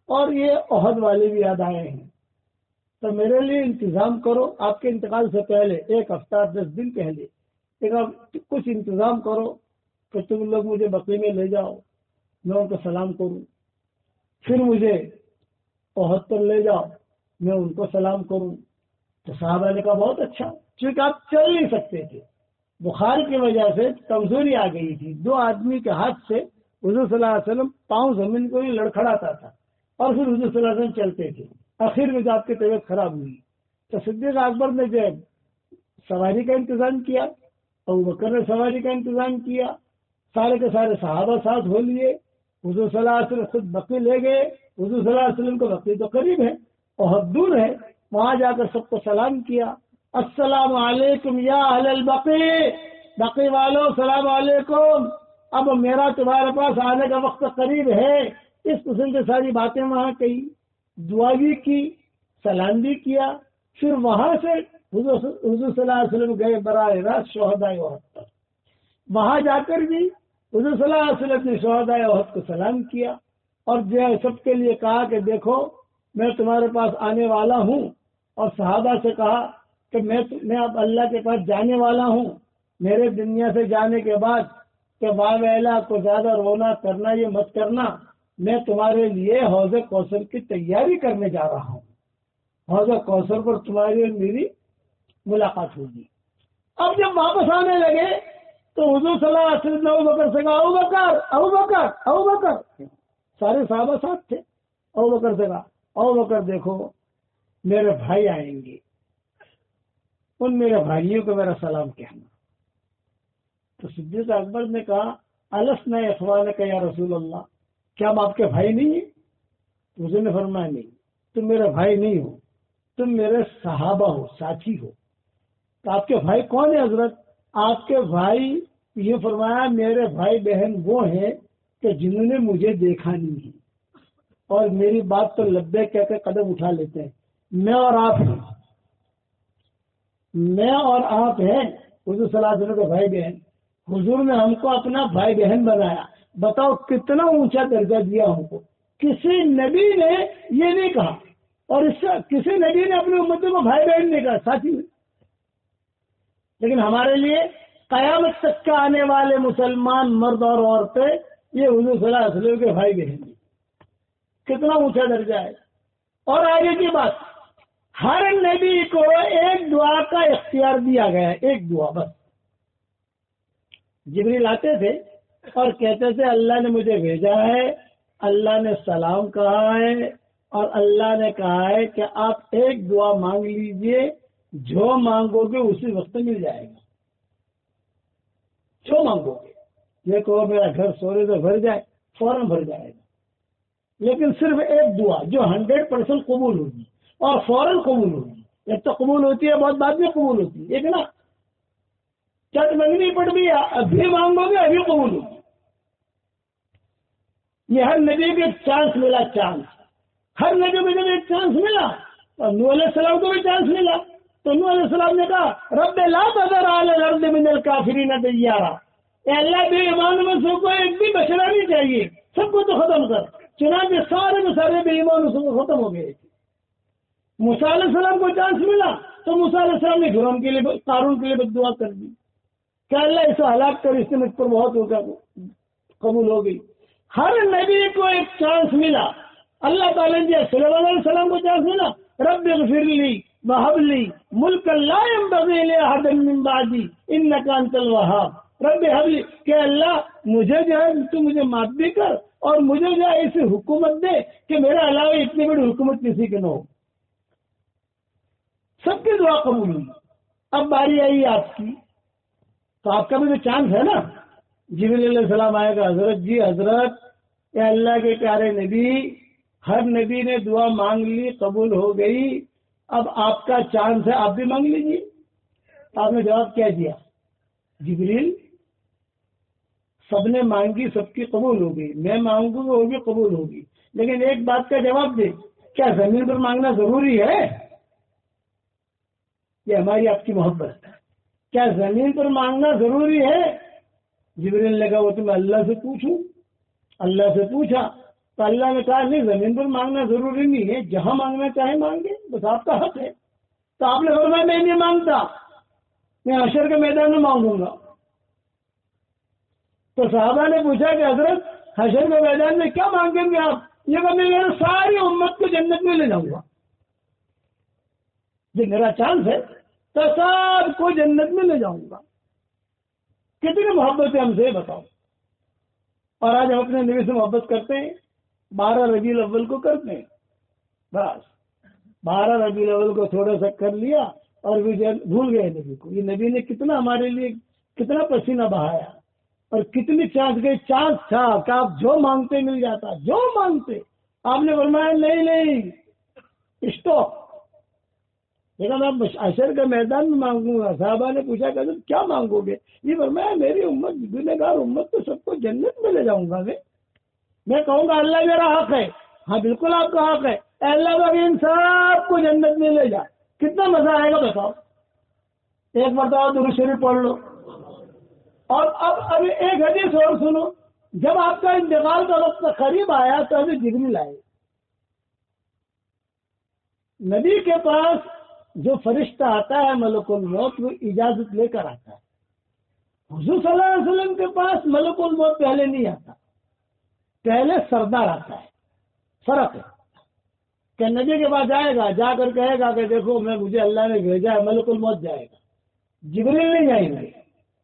Speaker 1: اور یہ احد والے بھی یاد آئے ہیں، تو میرے لیے انتظام کرو آپ کے انتقال سے پہلے 1 ہفتہ 10 دن پہلے کہ اب کچھ انتظام کرو کہ تم لوگ مجھے بقی میں لے جاؤ، میں ان کو سلام کروں، پھر مجھے احد پر لے جاؤ، میں ان کو سلام کروں۔ تو صحابہ نے کہا بہت اچھا، کیونکہ آپ چل نہیں سکتے تھے، بخار کی وجہ سے کمزوری آ گئی تھی، 2 آدمی کے ہاتھ سے حضور صلی اللہ علیہ وسلم پاؤں زمین کو ہی لڑکھڑاتا تھا اور پھر حضور صلی اللہ علیہ وسلم چلتے تھے۔ آخر میں جب آپ کی طبیعت خراب ہوئی تو صدیق اکبر نے جو سواری کا انتظام کیا، ابوبکر نے سواری کا انتظام کیا، سارے کے سارے صحابہ ساتھ ہو لیے، حضور صلی اللہ علیہ وسلم خود بقی لے گئے۔ حضور صلی اللہ علیہ وسلم کو بقی تو قریب ہے، بہت دور ہے، وہاں جا کر سب کو سلام کیا، السلام علیکم یا اہل البقی، بقی والو سلام علیکم، اب میرا تمہارے پاس آنے کا وقت قریب ہے۔ اس قسم کی ساری باتیں وہاں کہی، دعا بھی کی، سلام بھی کیا۔ پھر وہاں سے حضور صلی اللہ علیہ وسلم گئے براہ راست شہدائے احد پر، وہاں جا کر بھی حضور صلی اللہ علیہ وسلم نے شہدائے احد کو سلام کیا اور جو ہے سب کے لیے کہا کہ دیکھو میں تمہارے پاس آنے والا ہوں، اور صحابہ سے کہا کہ میں اب اللہ کے پاس جانے والا ہوں، میرے دنیا سے جانے کے بعد کہ واہ ویلا کو زیادہ رونا کرنا یہ مت کرنا، میں تمہارے لیے حوض کوثر کی تیاری کرنے جا رہا ہوں، حوض کوثر پر تمہاری اور میری ملاقات ہوگی۔ اب جب واپس آنے لگے تو حضور صلی اللہ علیہ وسلم نے ابوبکر سے کہا ابوبکر ابوبکر ابوبکر، سارے صحابہ ساتھ تھے، ابوبکر سے کہا ابوبکر دیکھو میرے بھائی آئیں گے، ان میرے بھائیوں کو میرا سلام کہنا۔ تو صدیق اکبر نے کہا السنا اخوانک یا رسول اللہ، کیا ہم آپ کے بھائی نہیں ہیں؟ حضور نے فرمایا نہیں، تم میرے بھائی نہیں ہو، تم میرے صحابہ ہو، ساتھی ہو۔ تو آپ کے بھائی کون ہیں حضرت؟ آپ کے بھائی یہ فرمایا میرے بھائی بہن وہ ہیں کہ جنہوں نے مجھے دیکھا نہیں ہے اور میری بات تو لبیک کہہ کے قدم اٹھا لیتے ہیں، میں اور آپ ہیں، میں اور آپ ہیں حضور صلی اللہ علیہ وسلم کے بھائی بہن۔ حضور نے ہم کو اپنا بھائی بہن بنایا، بتاؤ کتنا اونچا درجہ دیا ہم کو۔ کسی نبی نے یہ نہیں کہا، اور اس سے کسی نبی نے اپنی امتوں کو بھائی بہن نہیں کہا، ساتھی میں۔ لیکن ہمارے لیے قیامت تک کا آنے والے مسلمان مرد اور عورتیں یہ حضور صلی اللہ علیہ وسلم کے بھائی بہن ہیں، کتنا اونچا درجہ ہے۔ اور آگے کی بات، ہر نبی کو ایک دعا کا اختیار دیا گیا ہے، ایک دعا بس۔ جبریل آتے تھے اور کہتے تھے اللہ نے مجھے بھیجا ہے، اللہ نے سلام کہا ہے اور اللہ نے کہا ہے کہ آپ ایک دعا مانگ لیجئے، جو مانگو گے اسی وقت مل جائے گا، جو مانگو گے۔ یہ کہو میرا گھر سونے سے بھر جائے، فوراً بھر جائے گا، لیکن صرف ایک دعا جو 100% قبول ہوگی اور فوراً قبول ہوگی۔ ایک تو قبول ہوتی ہے بہت بعد میں قبول ہوتی ہے، ایک نا چٹ منگنی پڑ بھی ابھی مانگو گے ابھی قبول ہوگی۔ یہ ہر نبی کو ایک چانس ملا، چانس، ہر نبی کو جب ایک چانس ملا، اور نوح علیہ السلام کو بھی چانس ملا، تو نوح علیہ السلام نے کہا رب لا تذر علی الارض من الکافرین دیارا، اے اللہ بے ایمان میں سب کو ایک بھی بچنا نہیں چاہیے، سب کو تو ختم کر۔ چنانچہ سارے میں سارے بے ایمان سب کو ختم ہو گئے۔ موسیٰ علیہ السلام کو چانس ملا تو موسیٰ علیہ السلام نے فرعون کے لیے، قارون کے لیے بد دعا کر دی کہ اللہ اسے ہلاک کر، اس نے مجھ پر بہت ہو گیا، قبول ہو گئی۔ ہر نبی کو ایک چانس ملا، اللہ تعالیٰ نے سلیمان علیہ السلام کو چانس ملا، رب اغفر لی وہب لی ملکا لا ينبغی لأحد من بعدی انک انت الوہاب، رب ہب لی، کہ اللہ مجھے جو ہے تو مجھے معاف بھی کر اور مجھے جو ہے ایسی حکومت دے کہ میرے علاوہ اتنی بڑی حکومت کسی کے نہ ہو۔ سب کی دعا قبول ہوئی۔ اب باری آئی آپ کی، تو آپ کا بھی تو چانس ہے نا۔ جبریل علیہ السلام آئے گا، حضرت جی حضرت اے اللہ کے پیارے نبی، ہر نبی نے دعا مانگ لی، قبول ہو گئی، اب آپ کا چانس ہے، آپ بھی مانگ لیجیے۔ آپ نے جواب کیا دیا؟ جبریل سب نے مانگی، سب کی قبول ہو گئی، میں مانگوں گا وہ بھی قبول ہوگی، لیکن ایک بات کا جواب دے، کیا زمین پر مانگنا ضروری ہے؟ یہ ہماری آپ کی محبت ہے، کیا زمین پر مانگنا ضروری ہے؟ جبریل نے کہا وہ تو میں اللہ سے پوچھوں، اللہ سے پوچھا تو اللہ نے کہا نہیں، زمین پر مانگنا ضروری نہیں ہے، جہاں مانگنا چاہے مانگے، بس آپ کا حق ہے۔ تو آپ نے فرمایا میں نہیں مانگتا، میں حشر کے میدان میں مانگوں گا۔ تو صحابہ نے پوچھا کہ حضرت حشر کے میدان میں کیا مانگیں گے آپ؟ یہ کہ میں میرے ساری امت کو جنت میں لے جاؤں گا، یہ میرا چانس ہے تو سب کو جنت میں لے جاؤں گا۔ کتنی محبت ہے ہم سے بتاؤ۔ اور آج ہم اپنے نبی سے محبت کرتے ہیں، 12 ربیع الاول کو کرتے ہیں، بس 12 ربیع الاول کو تھوڑا سا کر لیا اور بھول گئے نبی کو۔ یہ نبی نے کتنا ہمارے لیے کتنا پسینہ بہایا اور کتنی چانس گئی، چانس تھا کہ آپ جو مانگتے مل جاتا، جو مانگتے۔ آپ نے فرمایا نہیں اسٹاپ، لیکن میں حشر کے میدان میں مانگوں گا۔ صحابہ نے پوچھا کہ کیا مانگو گے؟ یہ فرمایا میری امت گنہگار امت تو سب کو جنت میں لے جاؤں گا۔ میں کہوں گا اللہ میرا حق ہے۔ ہاں بالکل آپ کا حق ہے، اے اللہ کا ان سب کو جنت میں لے جا، کتنا مزہ آئے گا بتاؤ۔ ایک مرتبہ درود شریف پڑھ لو۔ اور اب ابھی ایک حدیث اور سنو، جب آپ کا انتقال کا وقت قریب آیا تو ابھی جبریل آئے نبی کے پاس۔ جو فرشتہ آتا ہے ملک الموت، وہ اجازت لے کر آتا ہے۔ حضور صلی اللہ علیہ وسلم کے پاس ملک الموت پہلے نہیں آتا، پہلے سردار آتا ہے۔ فرق ہے کہ نبی کے پاس جائے گا، جا کر کہے گا کہ دیکھو مجھے اللہ نے بھیجا ہے، ملک الموت جائے گا، جبریل نہیں جائیں گے۔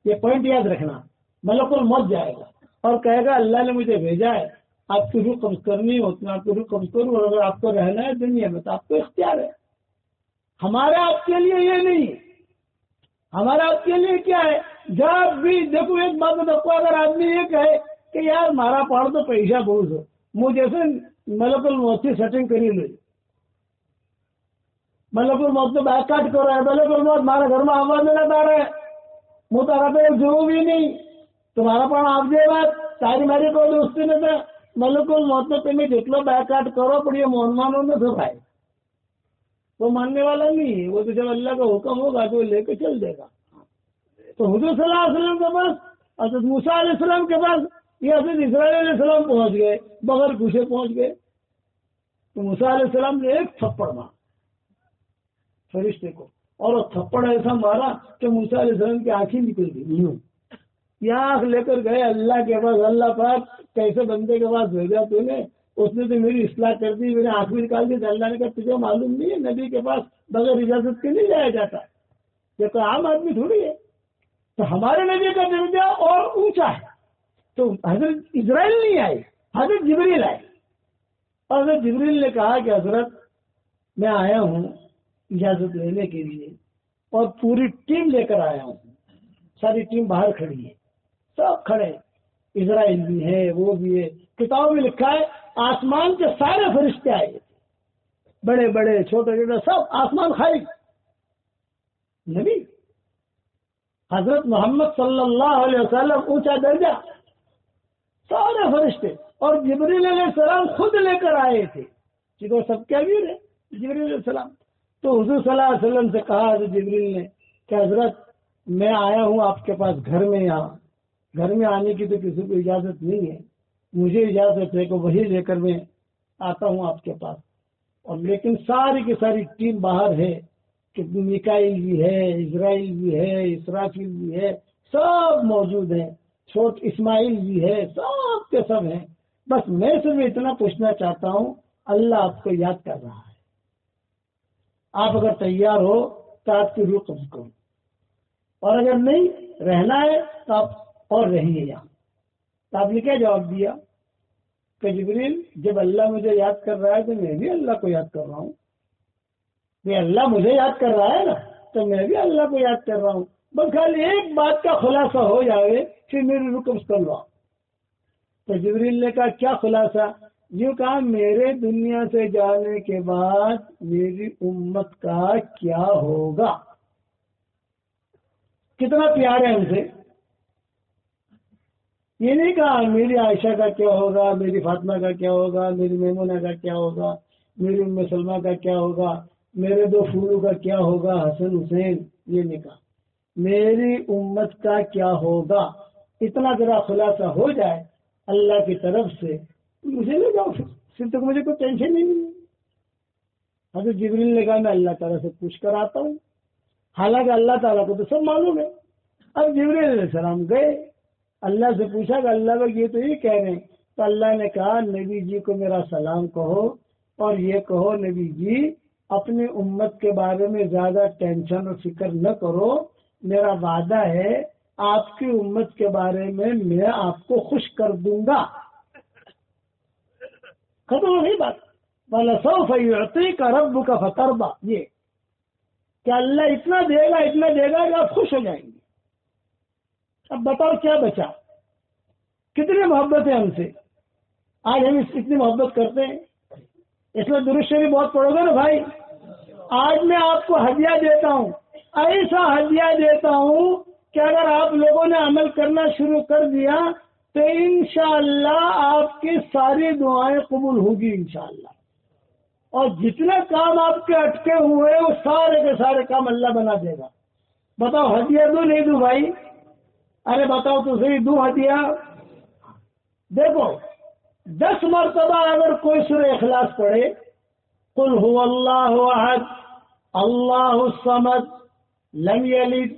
Speaker 1: یہ پوائنٹ یاد رکھنا، ملک الموت جائے گا اور کہے گا اللہ نے مجھے بھیجا ہے، آپ کی روح قبض کرنی ہو تو میں آپ کی روح قبض کروں، اور اگر آپ کو رہنا ہے دنیا میں تو آپ کو اختیار ہے۔ ہمارے آپ کے لیے یہ نہیں، ہمارا آپ کے لیے کیا ہے؟ جب بھی دیکھو ایک بات دیکھو، اگر آدمی یہ کہے کہ یار مارا پاڑ تو پیسہ بہت ہو، مجھے سے ملک الموت کی سیٹنگ کری لے، ملک الموت تو بیک کاٹ کر رہا ہے، ملک الموت ہمارے گھر میں آواز میں لگا رہا ہے، متعارف ضرور بھی نہیں تمہارا پاڑ آپ دے بات ساری میری کوئی دوستی نہیں تھا، ملک الموت میں تمہیں جتنا بیک کاٹ کرو پڑی مہمانوں میں سب آئے، وہ ماننے والا نہیں ہے، وہ تو جب اللہ کا حکم ہوگا تو وہ لے کے چل دے گا۔ تو حضور صلی اللہ علیہ وسلم کے پاس، حضرت موسیٰ علیہ السلام کے پاس، یہ حضرت اسرائیل علیہ السلام پہنچ گئے، بغیر پوچھے پہنچ گئے۔ تو موسیٰ علیہ السلام نے ایک تھپڑ مارا فرشتے کو، اور وہ تھپڑ ایسا مارا کہ موسیٰ علیہ السلام کی آنکھیں نکل گئی، یہ آنکھ لے کر گئے اللہ کے پاس، اللہ پاک کیسے بندے کے پاس بھیجا تو نے، اس نے تو میری اصلاح کر دی، میرے آنکھ میں نکال دی۔ اللہ نے کہا تجھے معلوم نہیں ہے نبی کے پاس بغیر اجازت کے نہیں جایا جاتا، یہ کوئی عام آدمی تھوڑی ہے۔ تو ہمارے نبی کا درجہ اور اونچا ہے۔ تو حضرت اسرائیل نہیں آئے، حضرت جبریل آئے، اور حضرت جبریل نے کہا کہ حضرت میں آیا ہوں اجازت لینے کے لیے، اور پوری ٹیم لے کر آیا ہوں، ساری ٹیم باہر کھڑی ہے، سب کھڑے، اسرائیل بھی ہے، وہ بھی ہے۔ کتابوں میں لکھا ہے آسمان کے سارے فرشتے آئے تھے، بڑے بڑے چھوٹے چھوٹے سب، آسمان خالی، نبی حضرت محمد صلی اللہ علیہ وسلم اونچا درجہ، سارے فرشتے، اور جبریل علیہ السلام خود لے کر آئے تھے، کہ وہ سب کے امیر ہے جبریل علیہ السلام۔ تو حضور صلی اللہ علیہ وسلم سے کہا حضرت جبریل نے کہ حضرت میں آیا ہوں آپ کے پاس گھر میں، یہاں گھر میں آنے کی تو کسی کو اجازت نہیں ہے، مجھے اجازت ہے کہ وہی لے کر میں آتا ہوں آپ کے پاس، اور لیکن ساری کی ساری ٹیم باہر ہے، کہ میکائیل بھی ہے، اسرائیل بھی ہے، اسرافیل بھی ہے، سب موجود ہیں، چھوٹ اسماعیل بھی ہے، سب کے سب ہیں۔ بس میں صرف اتنا پوچھنا چاہتا ہوں، اللہ آپ کو یاد کر رہا ہے، آپ اگر تیار ہو تو آپ کی روح قبض کرو، اور اگر نہیں رہنا ہے تو آپ اور رہیے یہاں۔ تو آپ نے کیا جواب دیا کہ جبریل جب اللہ مجھے یاد کر رہا ہے تو میں بھی اللہ کو یاد کر رہا ہوں، یہ اللہ مجھے یاد کر رہا ہے نا، تو میں بھی اللہ کو یاد کر رہا ہوں، بس خالی ایک بات کا خلاصہ ہو جائے پھر میری روح قبض کر لو۔ تو جبریل نے کہا کیا خلاصہ؟ یوں کہا میرے دنیا سے جانے کے بعد میری امت کا کیا ہوگا۔ کتنا پیار ہے ہم سے، یہ نہیں کہا میری عائشہ کا کیا ہوگا، میری فاطمہ کا کیا ہوگا، میری میمونہ کا کیا ہوگا، میری ام سلمہ کا کیا ہوگا، میرے دو پھولوں کا کیا ہوگا، حسن حسین، یہ نہیں کہا میری امت کا کیا ہوگا۔ اتنا ذرا خلاصہ ہو جائے اللہ کی طرف سے، مجھے لے جاؤ، پھر تک مجھے کوئی ٹینشن نہیں ہے۔ حضرت جبریل نے کہا میں اللہ تعالیٰ سے پوچھ کر آتا ہوں۔ حالانکہ اللہ تعالیٰ کو تو سب معلوم ہے. اب جبریل علیہ السلام گئے, اللہ سے پوچھا کہ اللہ بھائی یہ تو یہ کہہ رہے ہیں. تو اللہ نے کہا نبی جی کو میرا سلام کہو اور یہ کہو نبی جی اپنی امت کے بارے میں زیادہ ٹینشن اور فکر نہ کرو, میرا وعدہ ہے آپ کی امت کے بارے میں آپ کو خوش کر دوں گا. ختم ہو گئی بات. وَلَسَوْفَ يُعْطِيكَ رَبُّكَ فَتَرْضَىٰ, یہ کہ اللہ اتنا دے گا کہ آپ خوش ہو جائیں گے. اب بتاؤ کیا بچا؟ کتنی محبت ہے ہم سے. آج ہم اتنی محبت کرتے ہیں, اس میں درود شریف بہت پڑھو گے نا بھائی. آج میں آپ کو ہدیہ دیتا ہوں, ایسا ہدیہ دیتا ہوں کہ اگر آپ لوگوں نے عمل کرنا شروع کر دیا تو انشاءاللہ آپ کی ساری دعائیں قبول ہوگی انشاءاللہ. اور جتنے کام آپ کے اٹکے ہوئے وہ سارے کے سارے کام اللہ بنا دے گا. بتاؤ ہدیہ دوں نہیں دوں بھائی؟ ارے بتاؤ تو صحیح, دوں ہدیہ. دیکھو 10 مرتبہ اگر کوئی سورہ اخلاص پڑھے, قل هو اللہ احد اللہ الصمد لم یلد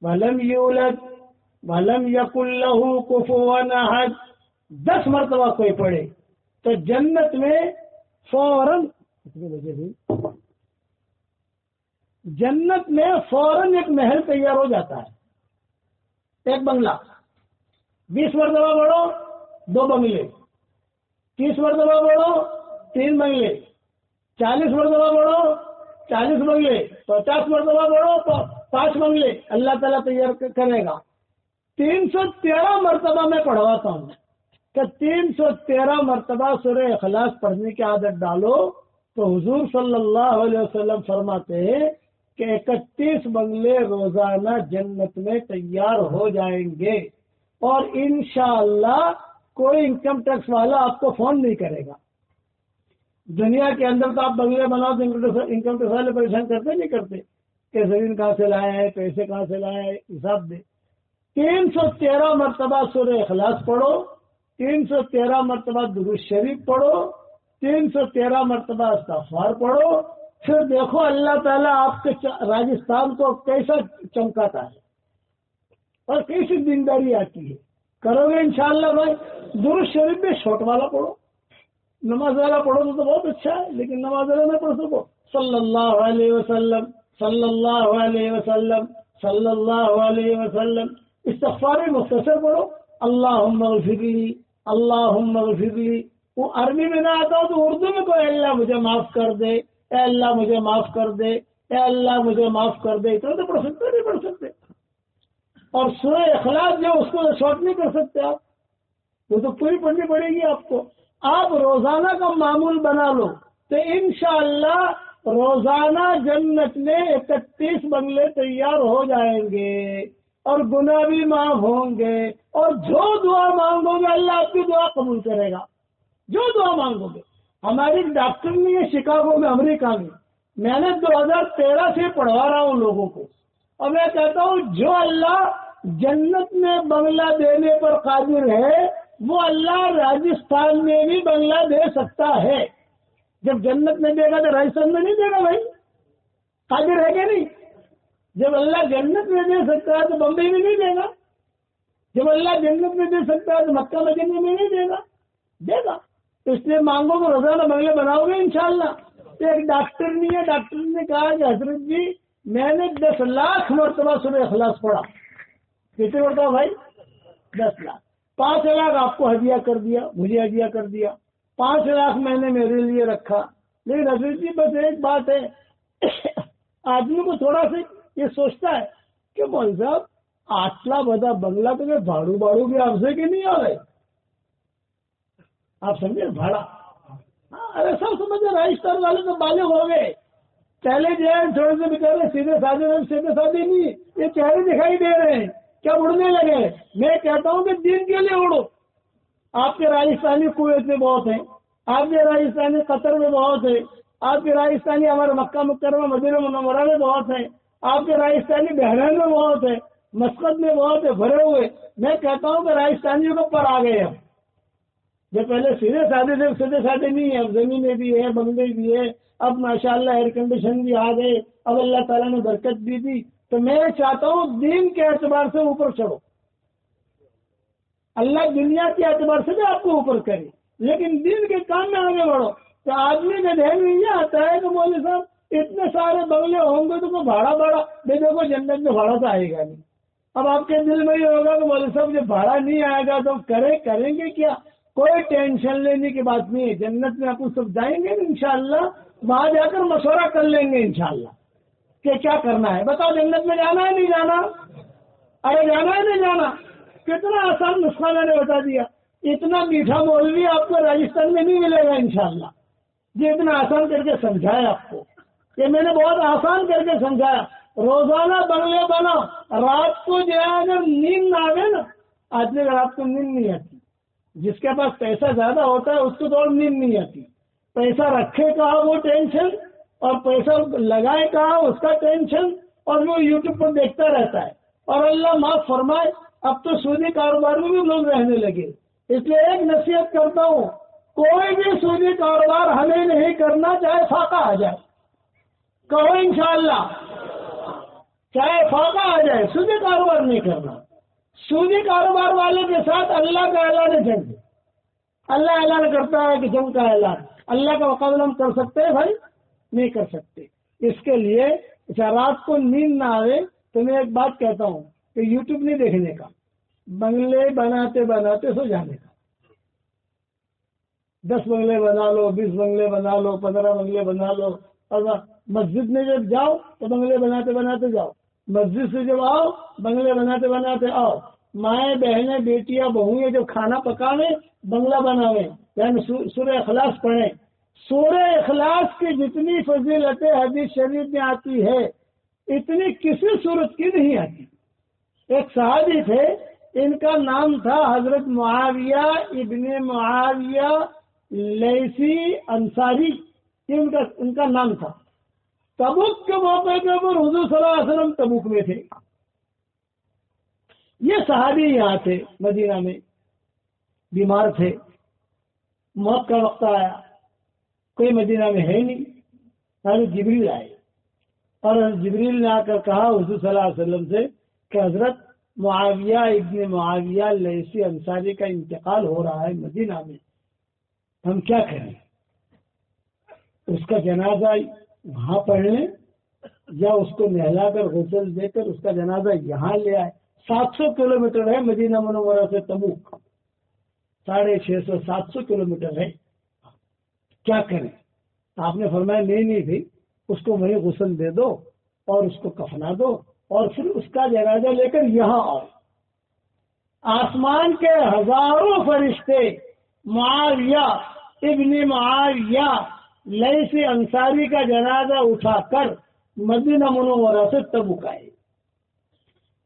Speaker 1: ولم یولد ولم یکن له کفوا احد, 10 مرتبہ کوئی پڑھے تو جنت میں فوراً ایک محل تیار ہو جاتا ہے, ایک بنگلہ. 20 مرتبہ پڑھو 2 بنگلے, 30 مرتبہ پڑھو 3 بنگلے, 40 مرتبہ پڑھو 40 بنگلے, 50 مرتبہ پڑھو تو 5 بنگلے اللہ تعالیٰ تیار کرے گا. 313 مرتبہ میں پڑھواتا ہوں کہ 313 مرتبہ سورہ اخلاص پڑھنے کی عادت ڈالو تو حضور صلی اللہ علیہ وسلم فرماتے ہیں کہ 31 بنگلے روزانہ جنت میں تیار ہو جائیں گے. اور انشاءاللہ کوئی انکم ٹیکس والا آپ کو فون نہیں کرے گا. دنیا کے اندر تو آپ بنگلے بناؤ تو انکم ٹیکس والے پریشان کرتے نہیں کرتے کہ زمین کہاں سے لایا ہے, پیسے کہاں سے لایا ہے, حساب دے. 313 مرتبہ سورہ اخلاص پڑھو, 313 مرتبہ درود شریف پڑھو, 313 مرتبہ استغفار پڑھو. پھر دیکھو اللہ تعالیٰ آپ کے راجستھان کو کیسا چمکاتا ہے اور کیسی دینداری آتی ہے. کرو گے انشاءاللہ بھائی. درود شریف میں شارٹ والا پڑھو, نماز والا پڑھو تو بہت اچھا ہے, لیکن نماز والا نہ پڑھ سکو. صلی اللہ علیہ وسلم صلی اللہ علیہ وسلم صلی اللہ علیہ وسلم. استغفار مختصر پڑھو, اللہم اغفر لی اللہم اغفر لی. وہ عربی میں نہ آتا ہو تو اردو میں کوئی اللہ مجھے معاف کر دے, اے اللہ مجھے معاف کر دے, اے اللہ مجھے معاف کر دے. اتنا تو پڑھ سکتے نہیں پڑھ سکتے. اور سورہ اخلاص جو اس کو شارٹ نہیں کر سکتے آپ, وہ تو پوری پڑھنی پڑے گی آپ کو. آپ روزانہ کا معمول بنا لو تو انشاءاللہ روزانہ جنت میں 31 بنگلے تیار ہو جائیں گے اور گناہ بھی معاف ہوں گے. اور جو دعا مانگو گے اللہ آپ کی دعا قبول کرے گا. جو دعا مانگو گے. ہماری ڈاکٹر نہیں ہے شکاگو میں امریکہ میں نے 2013 سے پڑھوا رہا ہوں لوگوں کو, اور میں کہتا ہوں جو اللہ جنت میں بنگلہ دینے پر قادر ہے وہ اللہ راجستھان میں بھی بنگلہ دے سکتا ہے. جب جنت میں دے گا تو راجستھان میں نہیں دے گا بھائی, قادر ہے کہ نہیں؟ جب اللہ جنت میں دے سکتا ہے تو بمبئی میں نہیں دے گا. جب اللہ جنت میں دے سکتا ہے تو مکہ مدینہ میں نہیں دے گا, دے گا. اس لیے مانگو کہ روزانہ بنگلے بناؤ گے انشاءاللہ. تو ایک ڈاکٹر نہیں ہے, ڈاکٹر نے کہا کہ حضرت جی میں نے 10 لاکھ مرتبہ سورہ اخلاص پڑھا. کتنے مرتبہ بھائی؟ 10 لاکھ. 5 لاکھ آپ کو ہدیہ کر دیا, مجھے ہدیہ کر دیا. 5 لاکھ میں نے میرے لیے رکھا. لیکن حضرت جی بس ایک بات ہے, آدمی کو تھوڑا سا یہ سوچتا ہے کہ مول صاحب آٹلا بدا بنگلہ تو میں بھاڑو بھی آپ سے کہ نہیں آ رہے. آپ سمجھے بھاڑا. ارے سب سمجھے راجستھان والے تو بالغ ہو گئے. پہلے جو ہے تھوڑے سے بچارے سیدھے سادے نہیں, یہ چہرے دکھائی دے رہے ہیں کیا اڑنے لگے. میں کہتا ہوں کہ دین کے لیے اڑو. آپ کے راجستھانی کویت میں بہت ہیں, آپ کے راجستھانی قطر میں بہت ہے, آپ کے راجستھانی ہمارے مکہ مکرمہ مدینہ منورہ میں بہت ہیں, آپ کے راجستھانی بحرین میں بہت ہے, مسقط میں بہت ہے, بھرے ہوئے. میں کہتا ہوں کہ راجستھانیوں کو پر آ گئے. جو پہلے سیدھے سادے تھے سیدھے سادے نہیں ہے، اب زمینیں بھی ہے، بنگلے بھی ہے، اب ماشاءاللہ ایئر کنڈیشن بھی آ گئے، اب اللہ تعالیٰ نے برکت بھی دی. تو میں چاہتا ہوں دین کے اعتبار سے اوپر چڑھو. اللہ دنیا کے اعتبار سے بھی آپ کو اوپر کرے، لیکن دین کے کام میں آگے بڑھو. تو آدمی کا ذہن میں یہ آتا ہے کہ مولوی صاحب اتنے سارے بنگلے ہوں گے تو کوئی بھاڑا دیکھو جنت میں بھاڑا تو آئے گا نہیں. اب آپ کے دل میں یہ ہوگا کہ مولوی صاحب جب بھاڑا نہیں آئے گا تو کریں گے کیا؟ کوئی ٹینشن لینے کی بات نہیں ہے. جنت میں آپ کو سب جائیں گے انشاءاللہ، وہاں جا کر مشورہ کر لیں گے انشاءاللہ کہ کیا کرنا ہے. بتاؤ جنت میں جانا ہے نہیں جانا؟ ارے جانا ہے نہیں جانا؟ کتنا آسان نسخہ میں نے بتا دیا. اتنا میٹھا مولوی آپ کو راجستھان میں نہیں ملے گا انشاءاللہ. یہ اتنا آسان کر کے سمجھایا آپ کو، یہ میں نے بہت آسان کر کے سمجھایا. روزانہ بنگلے بنا، رات کو جو ہے اگر نیند نہ آئے نا، آدمی اگر رات کو نیند نہیں آتی، جس کے پاس پیسہ زیادہ ہوتا ہے اس کو تو اور نیند نہیں آتی. پیسہ رکھے کہاں وہ ٹینشن، اور پیسہ لگائے کہاں اس کا ٹینشن، اور وہ یوٹیوب پر دیکھتا رہتا ہے. اور اللہ معاف فرمائے اب تو سودی کاروبار میں بھی لوگ رہنے لگے. اس لیے ایک نصیحت کرتا ہوں، کوئی بھی سودی کاروبار ہمیں نہیں کرنا، چاہے فاقہ آ جائے. کہو انشاءاللہ چاہے فاقہ آ جائے، سودی کاروبار نہیں کرنا. سودی کاروبار والے کے ساتھ اللہ کا اعلان جنگ. اللہ اعلان کرتا ہے کہ جنگ کا اعلان. اللہ کا مقابلہ ہم کر سکتے ہیں بھائی؟ نہیں کر سکتے. اس کے لیے رات کو نیند نہ آئے تو میں ایک بات کہتا ہوں کہ یوٹیوب نہیں دیکھنے کا، بنگلے بناتے بناتے سو جانے کا. 10 بنگلے بنا لو، 20 بنگلے بنا لو، 15 بنگلے بنا لو. اور مسجد میں جب جاؤ تو بنگلے بناتے بناتے جاؤ، مسجد سے جب آؤ بنگلے بناتے بناتے آؤ. مائیں بہنیں بیٹیاں بہویں جب کھانا پکاویں بنگلہ بناویں، یعنی سورہ اخلاص پڑھیں. سورہ اخلاص کی جتنی فضیلتیں حدیث شریف میں آتی ہے اتنی کسی صورت کی نہیں آتی. ایک صحابی تھے، ان کا نام تھا حضرت معاویہ ابن معاویہ لیثی انصاری، یہ ان کا نام تھا. تبوک کے موقع کے اوپر حضور صلی اللہ علیہ وسلم تبوک میں تھے. یہ صحابی یہاں تھے مدینہ میں، بیمار تھے، موت کا وقت آیا، کوئی مدینہ میں ہے نہیں. حضرت جبریل آئے اور جبریل نے آ کر کہا حضور صلی اللہ علیہ وسلم سے کہ حضرت معاویہ ابن معاویہ لیثی انصاری کا انتقال ہو رہا ہے مدینہ میں، ہم کیا کریں؟ اس کا جنازہ وہاں پڑھ لیں یا اس کو نہلا کر غسل دے کر اس کا جنازہ یہاں لے آئے؟ 700 کلومیٹر ہے مدینہ منورہ سے تبوک، 650 700 کلومیٹر ہے. کیا کریں؟ آپ نے فرمایا نہیں بھائی، اس کو وہیں غسل دے دو اور اس کو کفنا دو اور پھر اس کا جنازہ لے کر یہاں آؤ. آسمان کے ہزاروں فرشتے معاویہ ابن معاویہ لیثی انصاری کا جنازہ اٹھا کر مدینہ منورہ سے تبوک آئے.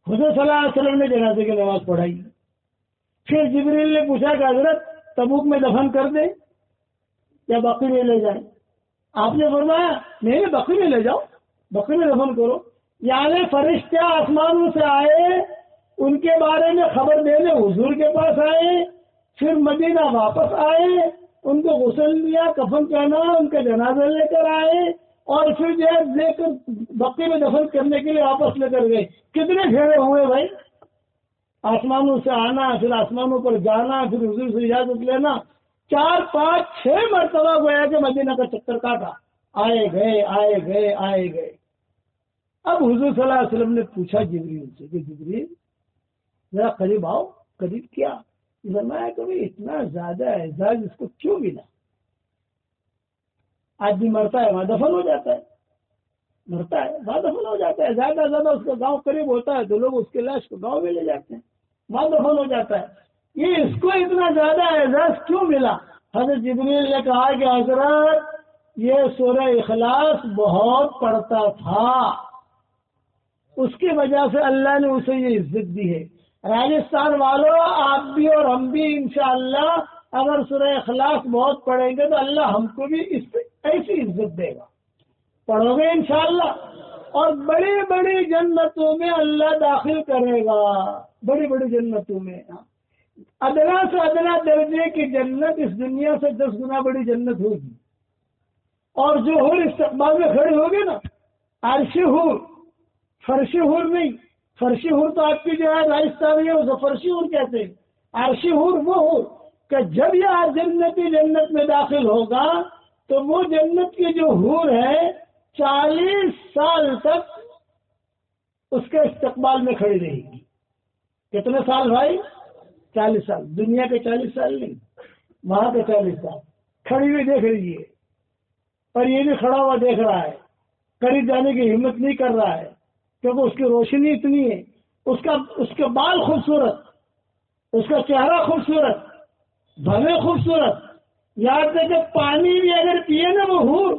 Speaker 1: حضرت صلی اللہ علیہ وسلم نے جنازے کی نماز پڑھائی. پھر جبریل نے پوچھا کہ حضرت تبوک میں دفن کر دیں یا بقیع میں لے جائیں؟ آپ نے فرمایا نہیں، بقیع میں لے جاؤ، بقیع میں دفن کرو. یعنی فرشتے آسمانوں سے آئے، ان کے بارے میں خبر دینے حضور کے پاس آئے، پھر مدینہ واپس آئے، ان کو غسل دیا، کفن پہنا، ان کا جنازہ لے کر آئے اور پھر جو ہے لے کر بقیع میں دفن کرنے کے لیے واپس لے کر گئے. کتنے پھیرے ہوئے بھائی؟ آسمانوں سے آنا، پھر آسمانوں پر جانا، پھر حضور سے اجازت لینا، 4 5 6 مرتبہ گویا کہ مدینہ کا چکر کاٹا، آئے گئے آئے گئے آئے گئے. اب حضور صلی اللہ علیہ وسلم نے پوچھا جبریل سے کہ جبریل ذرا قریب آؤ. قریب کیا؟ فرمایا کہ اتنا زیادہ اعزاز اس کو کیوں ملا؟ آدمی مرتا ہے وہاں دفن ہو جاتا ہے، مرتا ہے وہاں دفن ہو جاتا ہے، زیادہ زیادہ اس کا گاؤں قریب ہوتا ہے تو لوگ اس کے لاش کو گاؤں میں لے جاتے ہیں، وہاں دفن ہو جاتا ہے. یہ اس کو اتنا زیادہ اعزاز کیوں ملا؟ حضرت جبریل نے کہا کہ حضرت یہ سورہ اخلاص بہت پڑھتا تھا، اس کی وجہ سے اللہ نے اسے یہ عزت دی ہے. راجستھان والوں، آپ بھی اور ہم بھی انشاءاللہ اگر سورہ اخلاص بہت پڑھیں گے تو اللہ ہم کو بھی اس پہ ایسی عزت دے گا. پڑھو گے انشاءاللہ اور بڑی بڑی جنتوں میں اللہ داخل کرے گا، بڑی بڑی جنتوں میں. ادنا سے ادنا درجے کی جنت اس دنیا سے 10 گنا بڑی جنت ہوگی. اور جو حور استقبال میں کھڑے ہوگے نا، عرشی حور، فرشی حور نہیں. فرشی حور تو آپ کی جو ہے راجستھانی ہے، اسے فرشی حور کہتے ہیں. عرشی حور وہ حور کہ جب یہ جنتی جنت میں داخل ہوگا تو وہ جنت کی جو حور ہے 40 سال تک اس کے استقبال میں کھڑی رہے گی. کتنے سال بھائی؟ 40 سال. دنیا کے 40 سال نہیں، وہاں کے 40 سال. کھڑی ہوئی دیکھ رہی ہے، اور یہ بھی کھڑا ہوا دیکھ رہا ہے. قریب جانے کی ہمت نہیں کر رہا ہے کیونکہ اس کی روشنی اتنی ہے. اس کے بال خوبصورت، اس کا چہرہ خوبصورت، بھلے خوبصورت. یاد ہے کہ پانی بھی اگر پیے نا وہ حور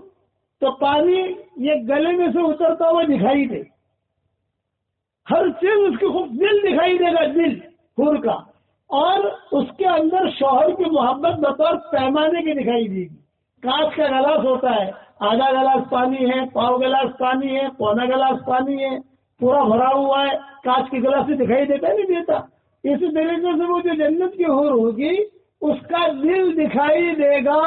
Speaker 1: تو پانی یہ گلے میں سے اترتا ہوا دکھائی دے. ہر چیز اس کی خوب دل دکھائی دے گا، دل حور کا. اور اس کے اندر شوہر کی محبت بطور پیمانے کی دکھائی دے گی. کانچ کا گلاس ہوتا ہے، آدھا گلاس پانی ہے، پاؤ گلاس پانی ہے، پونا گلاس پانی ہے، پورا بھرا ہوا ہے. کانچ کی گلاس سے دکھائی دیتا نہیں دیتا. اسی طریقے سے وہ جو جنت کی حور ہوگی اس کا دل دکھائی دے گا،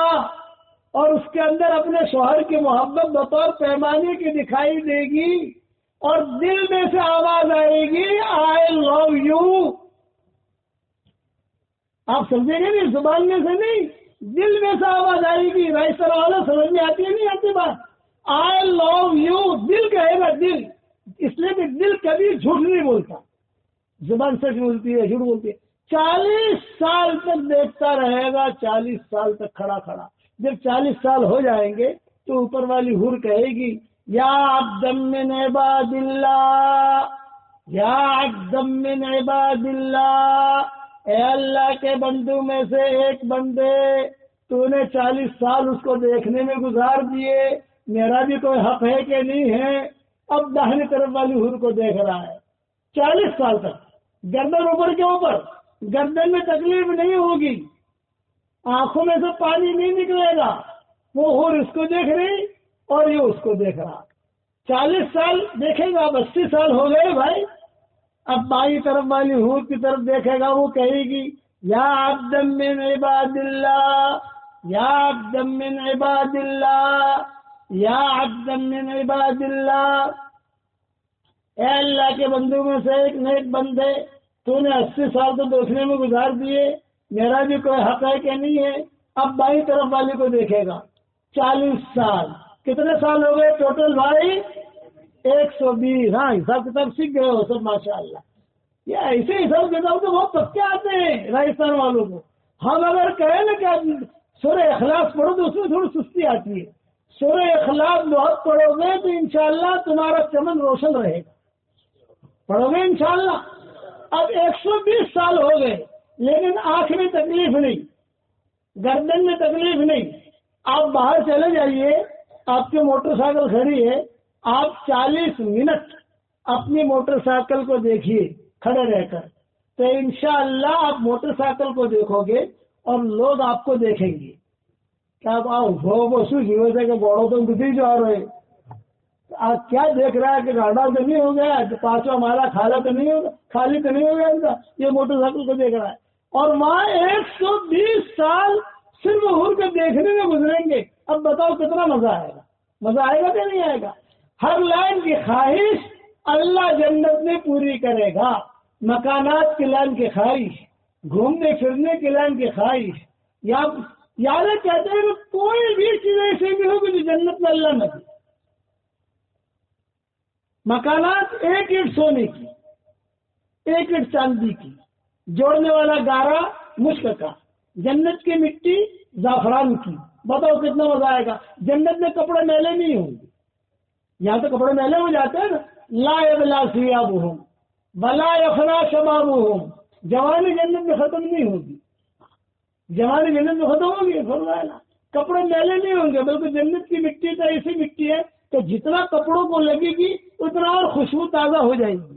Speaker 1: اور اس کے اندر اپنے شوہر کی محبت بطور پیمانے کی دکھائی دے گی. اور دل میں سے آواز آئے گی آئی لو یو. آپ سمجھیں گے نہیں، زبان میں سے نہیں، دل میں سے آواز آئے گی. رائسر والا سمجھ میں آتی ہے نہیں آتی بات؟ آئی لو یو دل کہے گا، دل. اس لیے کہ دل کبھی جھوٹ نہیں بولتا، زبان سچ بولتی ہے، جھوٹ بولتی ہے. 40 سال تک دیکھتا رہے گا، 40 سال تک کھڑا کھڑا. جب 40 سال ہو جائیں گے تو اوپر والی حور کہے گی یا عبدا من عباد اللہ، یا عبدا من عباد اللہ، اے اللہ کے بندوں میں سے ایک بندے، تو نے 40 سال اس کو دیکھنے میں گزار دیے، میرا بھی کوئی حق ہے کہ نہیں ہے؟ اب داہنی طرف والی حور کو دیکھ رہا ہے 40 سال تک. گردن اوپر کے اوپر، گردن میں تکلیف نہیں ہوگی، آنکھوں میں سے پانی نہیں نکلے گا. وہ حور اس کو دیکھ رہی اور یہ اس کو دیکھ رہا. 40 سال دیکھے گا. اب 80 سال ہو گئے بھائی. اب بائیں طرف والی حور کی طرف دیکھے گا، وہ کہے گی یا عبدا من عباد اللہ، یا عبدا من عباد اللہ، یا عبدا من عباد اللہ. اے اللہ کے بندوں میں سے ایک نیک بندے، تو نے 80 سال تو دیکھنے میں گزار دیے، میرا بھی کوئی حق ہے کہ نہیں ہے؟ اب بائیں طرف والے کو دیکھے گا. 40 سال. کتنے سال ہو گئے ٹوٹل بھائی؟ 120. ہاں حساب کتاب سیکھ گئے ہو سب ماشاء اللہ. یہ ایسے حساب کتاب تو بہت پکے آتے ہیں راجستھان والوں کو. ہم اگر کہیں نا کہ سورہ اخلاص پڑھو تو اس میں تھوڑی سستی آتی ہے. سورہ اخلاص بہت پڑھو گے تو انشاءاللہ تمہارا چمن روشن رہے گا. پڑھو گے انشاءاللہ. اب 120 سال ہو گئے لیکن آنکھ میں تکلیف نہیں، گردن میں تکلیف نہیں. آپ باہر چلے جائیے، آپ کی موٹر سائیکل کھڑی ہے، آپ 40 منٹ اپنی موٹر سائیکل کو دیکھیے کھڑے رہ کر، تو انشاءاللہ آپ موٹر سائیکل کو دیکھو گے اور لوگ آپ کو دیکھیں گے. کیا بڑوں تو گزری جا رہے، آپ کیا دیکھ رہا ہے کہ گاڑا تو نہیں ہو گیا، 5واں مالا خالی تو نہیں ہو گیا ان کا، یہ موٹر سائیکل کو دیکھ رہا ہے. اور وہاں 120 سال صرف حور کے دیکھنے میں گزریں گے. اب بتاؤ کتنا مزہ آئے گا؟ مزہ آئے گا کہ نہیں آئے گا؟ ہر لائن کی خواہش اللہ جنت میں پوری کرے گا. مکانات کی لائن کی خواہش، گھومنے پھرنے کی لائن کی خواہش، یاد کہتے ہیں کہ کوئی بھی چیز ایسی نہیں ہوگی جو جنت میں اللہ نہ دے. مکانات 1 اینٹ سونے کی، 1 اینٹ چاندی کی، جوڑنے والا گارا مشک کا، جنت کی مٹی زعفران کی. بتاؤ کتنا مزہ آئے گا. جنت میں کپڑے میلے نہیں ہوں گے. یہاں تو کپڑے میلے ہو جاتے ہیں نا. لا یبلا ثیابہم ولا یفنا شبابہم. جوانی جنت میں ختم نہیں ہوگی، جوانی جنت میں ختم ہوگی. فرمایا کپڑے میلے نہیں ہوں گے، بلکہ جنت کی مٹی تو ایسی مٹی ہے کہ جتنا کپڑوں کو لگے گی اتنا اور خوشبو تازہ ہو جائے گی.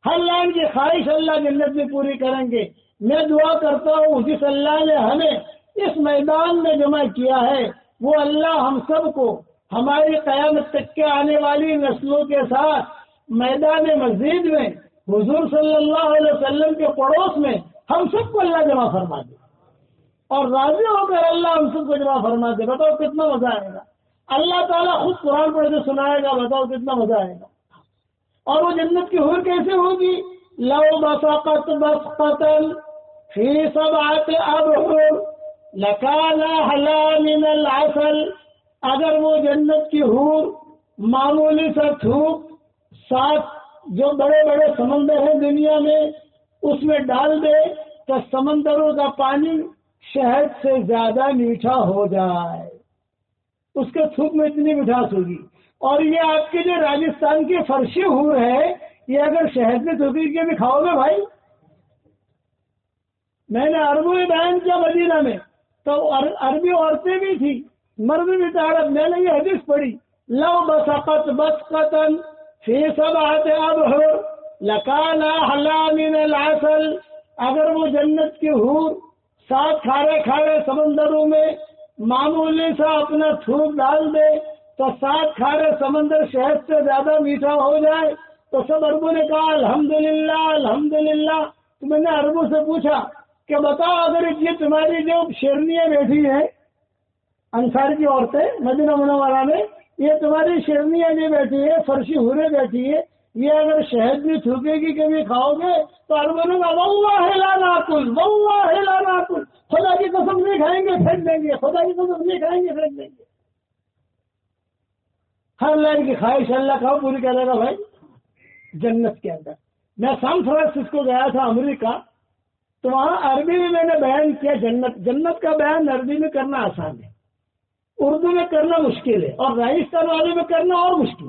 Speaker 1: ہر لائن کی خواہش اللہ جنت میں پوری کریں گے. میں دعا کرتا ہوں جس اللہ نے ہمیں اس میدان میں جمع کیا ہے وہ اللہ ہم سب کو ہماری قیامت تک کے آنے والی نسلوں کے ساتھ میدان مسجد میں حضور صلی اللہ علیہ وسلم کے پڑوس میں ہم سب کو اللہ جمع فرما دے اور راضی ہو کر اللہ ہم سب کو جمع فرما دے. بتاؤ کتنا مزہ آئے گا. اللہ تعالیٰ خود قرآن پڑھ کے سنائے گا. بتاؤ کتنا مزہ آئے گا. اور وہ جنت کی حور کیسے ہوگی؟ لو بسقت بسقتا فی سبعۃ ابحر لکان احلی من العسل. اگر وہ جنت کی حور معمولی سا تھوک 7 جو بڑے بڑے سمندر ہیں دنیا میں اس میں ڈال دے تو سمندروں کا پانی شہد سے زیادہ میٹھا ہو جائے. اس کے تھوک میں اتنی مٹھاس ہوگی. اور یہ آپ کے جو راجستھان کی فرشی حور ہے یہ اگر شہد میں تھوکی کے بھی کھاؤ گے بھائی. میں نے عربوں میں بیان کیا مدینہ میں تو عربی عورتیں بھی تھی مرد بھی تھا. عرب میں نے یہ حدیث پڑھی لو بسقت بسقتا فی سبعۃ ابحر لکان احلی من العسل. اگر وہ جنت کی حور 7 کھارے کھارے سمندروں میں معمولی سا اپنا تھوک ڈال دے تو 7 کھارے سمندر شہد سے زیادہ میٹھا ہو جائے. تو سب عربوں نے کہا الحمدللہ الحمدللہ. تو میں نے عربوں سے پوچھا کہ بتاؤ اگر یہ تمہاری جو شیرنیاں بیٹھی ہیں انصار کی عورتیں مدینہ منورہ میں یہ تمہاری شیرنیاں جو بیٹھی ہے فرشی حوریں بیٹھی ہے یہ اگر شہد بھی تھوکے گی کبھی کھاؤ گے تو عربوں نے کہا واللہ لا ناکل واللہ لا ناکل. خدا کی قسم نہیں کھائیں گے پھینک دیں گے. خدا کی قسم نہیں کھائیں گے پھینک دیں گے. ہر لائن کی خواہش اللہ کھاؤ پوری کرے گا بھائی جنت کے اندر. میں سان فرانسسکو گیا تھا امریکہ تو وہاں عربی میں نے بیان کیا جنت کا بیان عربی میں کرنا آسان ہے اردو میں کرنا مشکل ہے اور راجستھان والے میں کرنا اور مشکل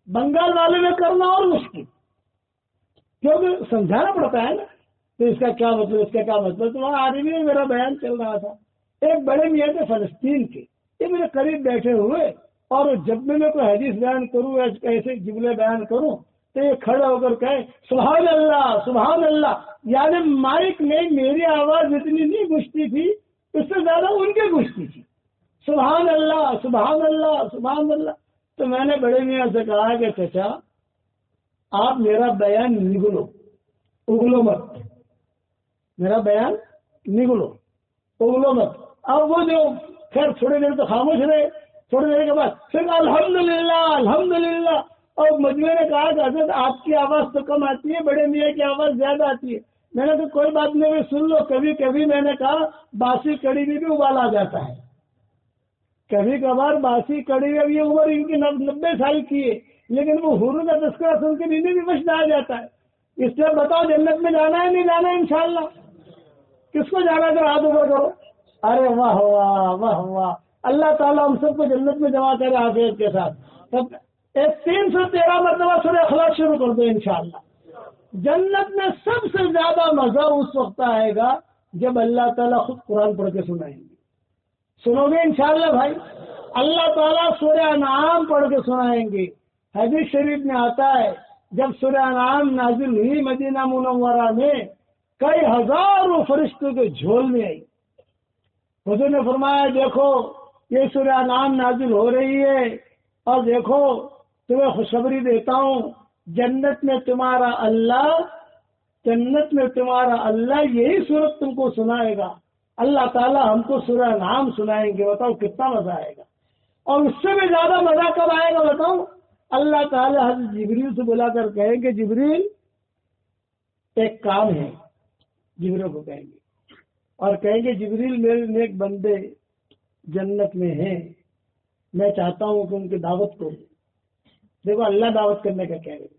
Speaker 1: بنگال والے میں کرنا اور مشکل کیونکہ سمجھانا پڑتا ہے نا تو اس کا کیا مطلب اس کا کیا مطلب. تو وہاں عربی میں میرا بیان چل رہا تھا. ایک بڑے میاں تھے فلسطین کے یہ میرے قریب بیٹھے ہوئے اور جب میں کوئی حدیث بیان کروں ایسے جملے بیان کروں تو یہ کھڑے ہو کر کہے سبحان اللہ سبحان اللہ. یعنی مائک میں میری آواز اتنی نہیں گونجتی تھی اس سے زیادہ ان کی گونجتی تھی. سبحان اللہ سبحان اللہ سبحان اللہ. تو میں نے بڑے میاں سے کہا کہ چچا آپ میرا بیان نگلو اگلو مت. میرا بیان نگلو اگلو مت. اب وہ جو خیر تھوڑی دیر تو خاموش رہے. تھوڑی دیر کے بعد پھر الحمدللہ الحمدللہ. اور مجموعے نے کہا کہ حضرت آپ کی آواز تو کم آتی ہے بڑے میاں کی آواز زیادہ آتی ہے. میں نے تو کوئی بات نہیں سن لو. کبھی کبھی میں نے کہا باسی کڑی میں بھی ابالا جاتا ہے. کبھی کبھار باسی کڑی میں بھی عمر ان کی 90 سال کی ہے لیکن وہ حور کا تذکرہ سن کے نیندے بھی مشد آ جاتا ہے. اس لیے بتاؤ جنت میں جانا ہے نہیں جانا ہے انشاءاللہ. کس کو جانا کر ہاتھ اوپر کرو. ارے واہ واہ واہ واہ. اللہ تعالیٰ ہم سب کو جنت میں جمع کرے عافیت کے ساتھ. تب 313 مرتبہ سورہ اخلاص شروع کر دو انشاءاللہ. جنت میں سب سے زیادہ مزہ اس وقت آئے گا جب اللہ تعالیٰ خود قرآن پڑھ کے سنائیں گے. سنو گے انشاءاللہ بھائی. اللہ تعالیٰ سورہ انعام پڑھ کے سنائیں گے. حدیث شریف میں آتا ہے جب سورہ انعام نازل ہوئی مدینہ منورہ میں کئی ہزاروں فرشتوں کے جھول میں آئی. حضور نے فرمایا دیکھو یہ سورہ انعام نازل ہو رہی ہے اور دیکھو تمہیں خوشخبری دیتا ہوں جنت میں تمہارا اللہ یہی صورت تم کو سنائے گا. اللہ تعالیٰ ہم کو سورہ انعام سنائیں گے. بتاؤ کتنا مزہ آئے گا. اور اس سے بھی زیادہ مزہ کب آئے گا بتاؤ. اللہ تعالیٰ حضرت جبریل سے بلا کر کہیں گے جبریل ایک کام ہے. جبریل کو کہیں گے اور کہیں گے جبریل میرے نیک بندے جنت میں ہیں میں چاہتا ہوں کہ ان کی دعوت کو. دیکھو اللہ دعوت کرنے کا کہہ رہے.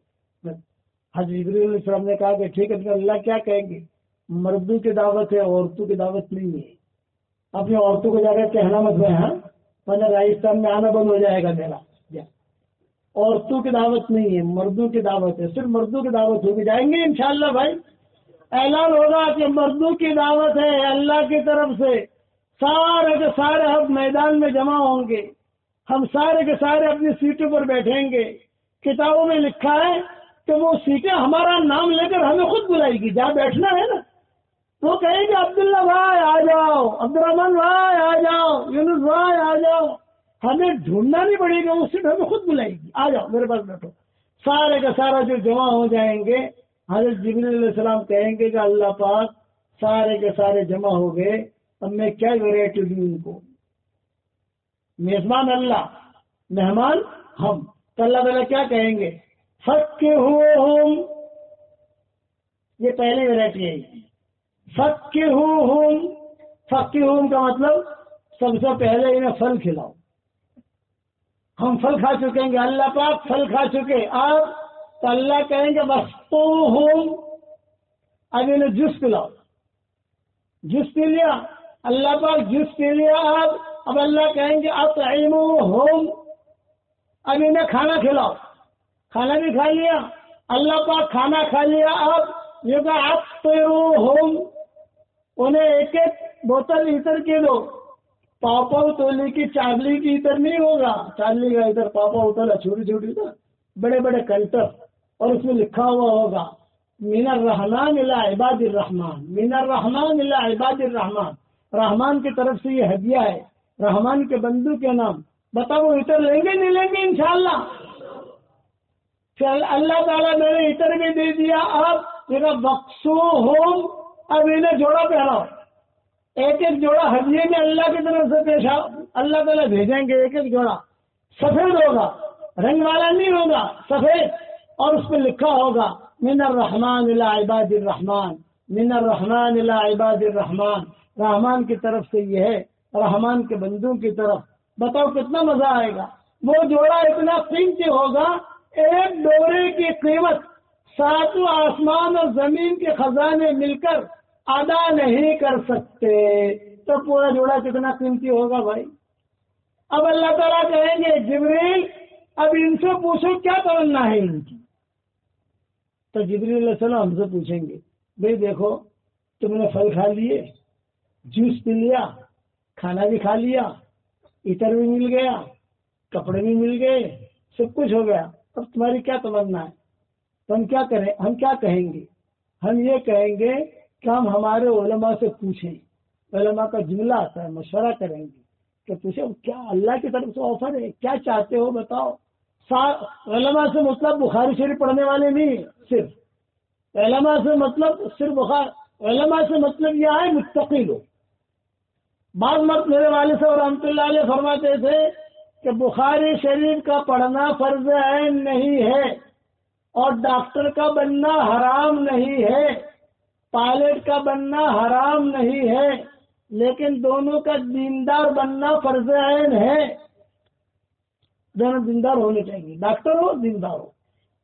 Speaker 1: حضرت جبریل علیہ السلام نے کہا کہ ٹھیک ہے تو اللہ کیا کہیں گے مردوں کی دعوت ہے عورتوں کی دعوت نہیں ہے. اپنی عورتوں کو جا کر کہنا مت ہے ہاں ورنہ راجستھان میں آنا بند ہو جائے گا میرا. عورتوں کی دعوت نہیں ہے مردوں کی دعوت ہے. صرف مردوں کی دعوت ہوگی. جائیں گے انشاءاللہ بھائی. اعلان ہوگا کہ مردوں کی دعوت ہے اللہ کی طرف سے. سارے کے سارے ہم میدان میں جمع ہوں گے. ہم سارے کے سارے اپنی سیٹوں پر بیٹھیں گے. کتابوں میں لکھا ہے کہ وہ سیٹیں ہمارا نام لے کر ہمیں خود بلائے گی. جہاں بیٹھنا ہے نا وہ کہیں گے عبداللہ بھائی آ جاؤ عبدالرحمان بھائی آ جاؤ یونس بھائی آ جاؤ. ہمیں ڈھونڈنا نہیں پڑے گا وہ سیٹ ہمیں خود بلائے گی. آ جاؤ میرے پاس بیٹھو. سارے کا سارا جو جمع ہو جائیں گے حضرت جبریل علیہ السلام کہیں گے کہ اللہ پاک سارے کے سارے جمع ہو گئے، اب میں کیا ویرائٹی دوں ان کو؟ میزبان اللہ، مہمان ہم، تو اللہ تعالیٰ کیا کہیں گے؟ فَكِّهُوهُمْ، یہ پہلی ویرائٹی ہے۔ فَكِّهُوهُمْ، فَكِّهُوهُمْ کا مطلب سب سے پہلے انہیں پھل کھلاؤ۔ ہم پھل کھا چکیں گے، اللہ پاک پھل کھا چکے، آپ تو اللہ کہیں گے وَسْقُوهُمْ، اب انہیں جوس پلاؤ۔ جوس پی لیا، اللہ پاک جوس پی لیا، اب اللہ کہیں گے اطعموہم، اب انہیں کھانا کھلاؤ۔ کھانا بھی کھا لیا، اللہ پاک کھانا کھا لیا، اب یہ کہا افطروہم، انہیں ایک ایک بوتل عطر کی دو۔ پاپاؤ تولی کی چارلی کی عطر نہیں ہوگا، چارلی کا عطر پاپاؤ تولا چھوٹی چھوٹی تھا، بڑے بڑے کنٹر، اور اس میں لکھا ہوا ہوگا من الرحمن الی عباد الرحمن، من الرحمن الی عباد الرحمن، رحمان کی طرف سے یہ ہدیہ ہے رحمان کے بندو کے نام۔ بتاؤ عطر لیں گے نہیں لیں گے؟ انشاءاللہ۔ پھر اللہ تعالیٰ میں نے عطر بھی دے دیا، اب میرا بخشوہم، اب انہیں جوڑا پہناؤ۔ ایک ایک جوڑا ہدیے میں اللہ کی طرف سے پیش آؤ، اللہ تعالیٰ بھیجیں گے ایک ایک جوڑا، سفید ہوگا، رنگ والا نہیں ہوگا، سفید، اور اس پہ لکھا ہوگا من الرحمن الی عباد الرحمن، من الرحمن الی عباد الرحمن، رحمان کی طرف سے یہ ہے، رحمان کے بندوں کی طرف۔ بتاؤ کتنا مزہ آئے گا۔ وہ جوڑا اتنا قیمتی ہوگا، ایک ڈورے کی قیمت ساتوں آسمان اور زمین کے خزانے مل کر ادا نہیں کر سکتے۔ تو پورا جوڑا کتنا قیمتی ہوگا بھائی۔ اب اللہ تعالیٰ کہیں گے جبریل اب ان سے پوچھو کیا تمنا ہے ان کی۔ تو جبریل علیہ السلام ہم سے پوچھیں گے بھائی دیکھو تم نے پھل کھا لیے، جوس پی لیا، کھانا بھی کھا لیا، عطر بھی مل گیا، کپڑے بھی مل گئے، سب کچھ ہو گیا، اب تمہاری کیا تمنا ہے؟ تو ہم کیا کریں؟ ہم کیا کہیں گے؟ ہم یہ کہیں گے کہ ہم ہمارے علماء سے پوچھیں، علماء کا جملہ آتا ہے، مشورہ کریں گے کہ پوچھیں کیا اللہ کی طرف سے آفر ہے، کیا چاہتے ہو بتاؤ۔ علماء سے مطلب بخاری شریف پڑھنے والے نہیں، صرف علماء سے مطلب علماء سے مطلب یہ ہے متقی لوگ۔ بعض مرد میرے والد صاحب رحمۃ اللہ علیہ فرماتے تھے کہ بخاری شریف کا پڑھنا فرض عین نہیں ہے، اور ڈاکٹر کا بننا حرام نہیں ہے، پائلٹ کا بننا حرام نہیں ہے، لیکن دونوں کا دیندار بننا فرض عین ہے۔ دونوں دیندار ہونے چاہیے، ڈاکٹر ہو دیندار ہو،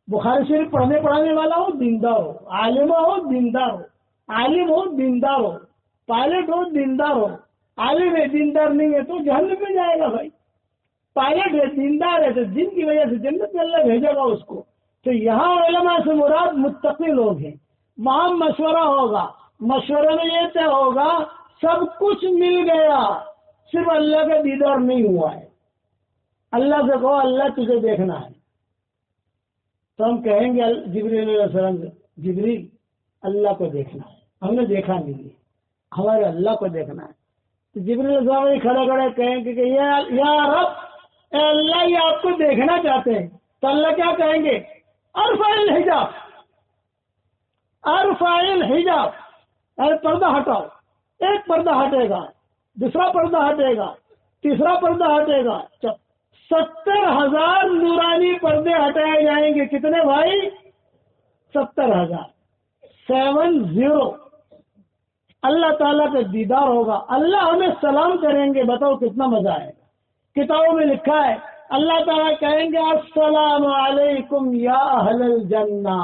Speaker 1: بخاری شریف پڑھنے پڑھانے والا ہو دیندار ہو، عالمہ ہو دیندار ہو، عالم ہو دیندار ہو، پائلٹ ہو دیندار ہو۔ عالم ہے دیندار نہیں ہے تو جہنم میں جائے گا بھائی، پائلٹ ہے دیندار ہے تو جن کی وجہ سے جنت میں اللہ بھیجے گا اس کو۔ تو یہاں علماء سے مراد متقی لوگ ہیں، وہاں مشورہ ہوگا، مشورے میں یہ طے ہوگا سب کچھ مل گیا، صرف اللہ کا دیدار نہیں ہوا ہے۔ اللہ سے کہو اللہ تجھے دیکھنا ہے، تو ہم کہیں گے جبریل علیہ السلام سے جبریل اللہ کو دیکھنا ہے، ہم نے دیکھا نہیں ہے، ہمارے اللہ کو دیکھنا ہے۔ تو جبریل علیہ السلام کھڑے کھڑے کہیں گے کہ یا رب، اے اللہ یہ آپ کو دیکھنا چاہتے ہیں۔ تو اللہ کیا کہیں گے؟ ارفع الحجاب، ارفع الحجاب، ارے پردہ ہٹاؤ۔ ایک پردہ ہٹے گا، دوسرا پردہ ہٹے گا، تیسرا پردہ ہٹے گا، 70,000 نورانی پردے ہٹائے جائیں گے۔ کتنے بھائی؟ 70,000، 70۔ اللہ تعالیٰ کا دیدار ہوگا، اللہ ہمیں سلام کریں گے۔ بتاؤ کتنا مزہ آئے گا۔ کتابوں میں لکھا ہے اللہ تعالیٰ کہیں گے السلام علیکم یا اہل الجنہ۔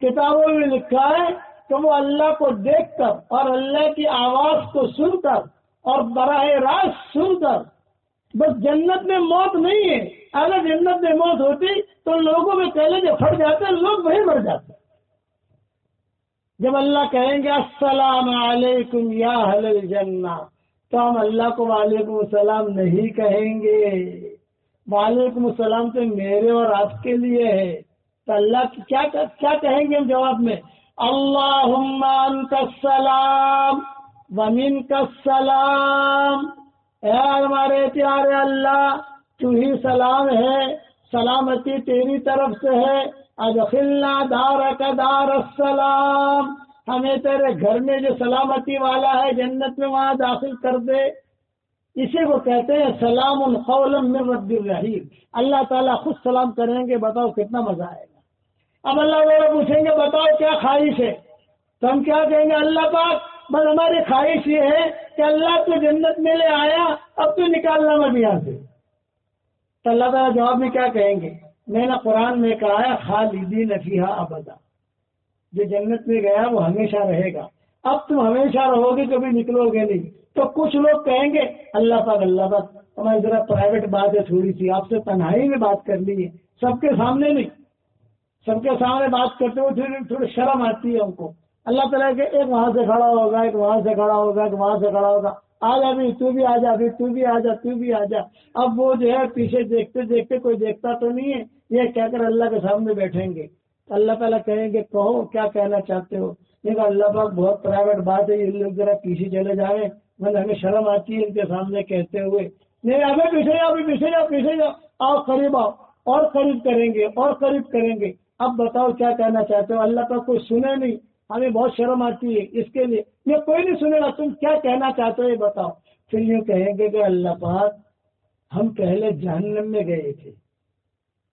Speaker 1: کتابوں میں لکھا ہے کہ وہ اللہ کو دیکھ کر اور اللہ کی آواز کو سن کر اور براہ راست سن کر، بس جنت میں موت نہیں ہے، اگر جنت میں موت ہوتی تو لوگوں میں کلیجے پھٹ جاتے، لوگ وہیں مر جاتے۔ جب اللہ کہیں گے السلام علیکم یا اہل الجنہ، تو ہم اللہ کو وعلیکم السلام نہیں کہیں گے، وعلیکم السلام تو میرے اور آپ کے لیے ہے۔ تو اللہ کیا کہیں گے ہم جواب میں؟ اللہم انت السلام ومنک السلام، اے ہمارے پیارے اللہ تو ہی سلام ہے، سلامتی تیری طرف سے ہے، ادخلنا دارک دار السلام، ہمیں تیرے گھر میں جو سلامتی والا ہے جنت میں وہاں داخل کر دے۔ اسی کو کہتے ہیں سلام قولا من رب الرحیم، اللہ تعالیٰ خود سلام کریں گے، بتاؤ کتنا مزہ آئے گا۔ اب اللہ تعالیٰ پوچھیں گے بتاؤ کیا خواہش ہے، تو ہم کیا کہیں گے؟ اللہ پاک بس ہماری خواہش یہ ہے کہ اللہ تو جنت میں لے آیا، اب تو نکالنا مت یہاں سے۔ تو اللہ تعالیٰ جواب میں کیا کہیں گے؟ میں نے قرآن میں کہا ہے خالدین فیہا ابدا، جو جنت میں گیا وہ ہمیشہ رہے گا، اب تم ہمیشہ رہو گے، کبھی نکلو گے نہیں۔ تو کچھ لوگ کہیں گے اللہ پاک ہماری ذرا پرائیویٹ بات ہے، تھوڑی سی آپ سے تنہائی میں بات کرنی ہے، سب کے سامنے نہیں، سب کے سامنے بات کرتے ہوئے تھوڑی شرم آتی ہے ان کو۔ اللہ تعالیٰ کہ ایک وہاں سے کھڑا ہوگا، ایک وہاں سے کھڑا ہوگا، ایک وہاں سے کھڑا ہوگا، آ جا بھی تو بھی آ جا، بھی تو بھی آ جا، تو بھی آ جا۔ اب وہ جو ہے پیچھے دیکھتے دیکھتے کوئی دیکھتا تو نہیں ہے، یہ کہہ کر اللہ کے سامنے بیٹھیں گے۔ اللہ تعالیٰ کہیں گے کہو کیا کہنا چاہتے ہو؟ لیکن اللہ پاک بہت پرائیویٹ بات ہے، یہ لوگ ذرا پیچھے چلے جائیں، مطلب ہمیں شرم آتی ہے ان کے سامنے کہتے ہوئے۔ نہیں ہمیں پیچھے جاؤ، پیچھے جاؤ، پیچھے جاؤ، آؤ قریب آؤ، اور قریب کریں گے اور قریب کریں گے۔ اب بتاؤ کیا کہنا چاہتے ہو؟ اللہ پاک کوئی سنے نہیں، ہمیں بہت شرم آتی ہے اس کے لیے، یہ کوئی نہیں سنے گا، تم کیا کہنا چاہتے ہو یہ بتاؤ۔ پھر یوں کہیں گے کہ اللہ پاک ہم پہلے جہنم میں گئے تھے،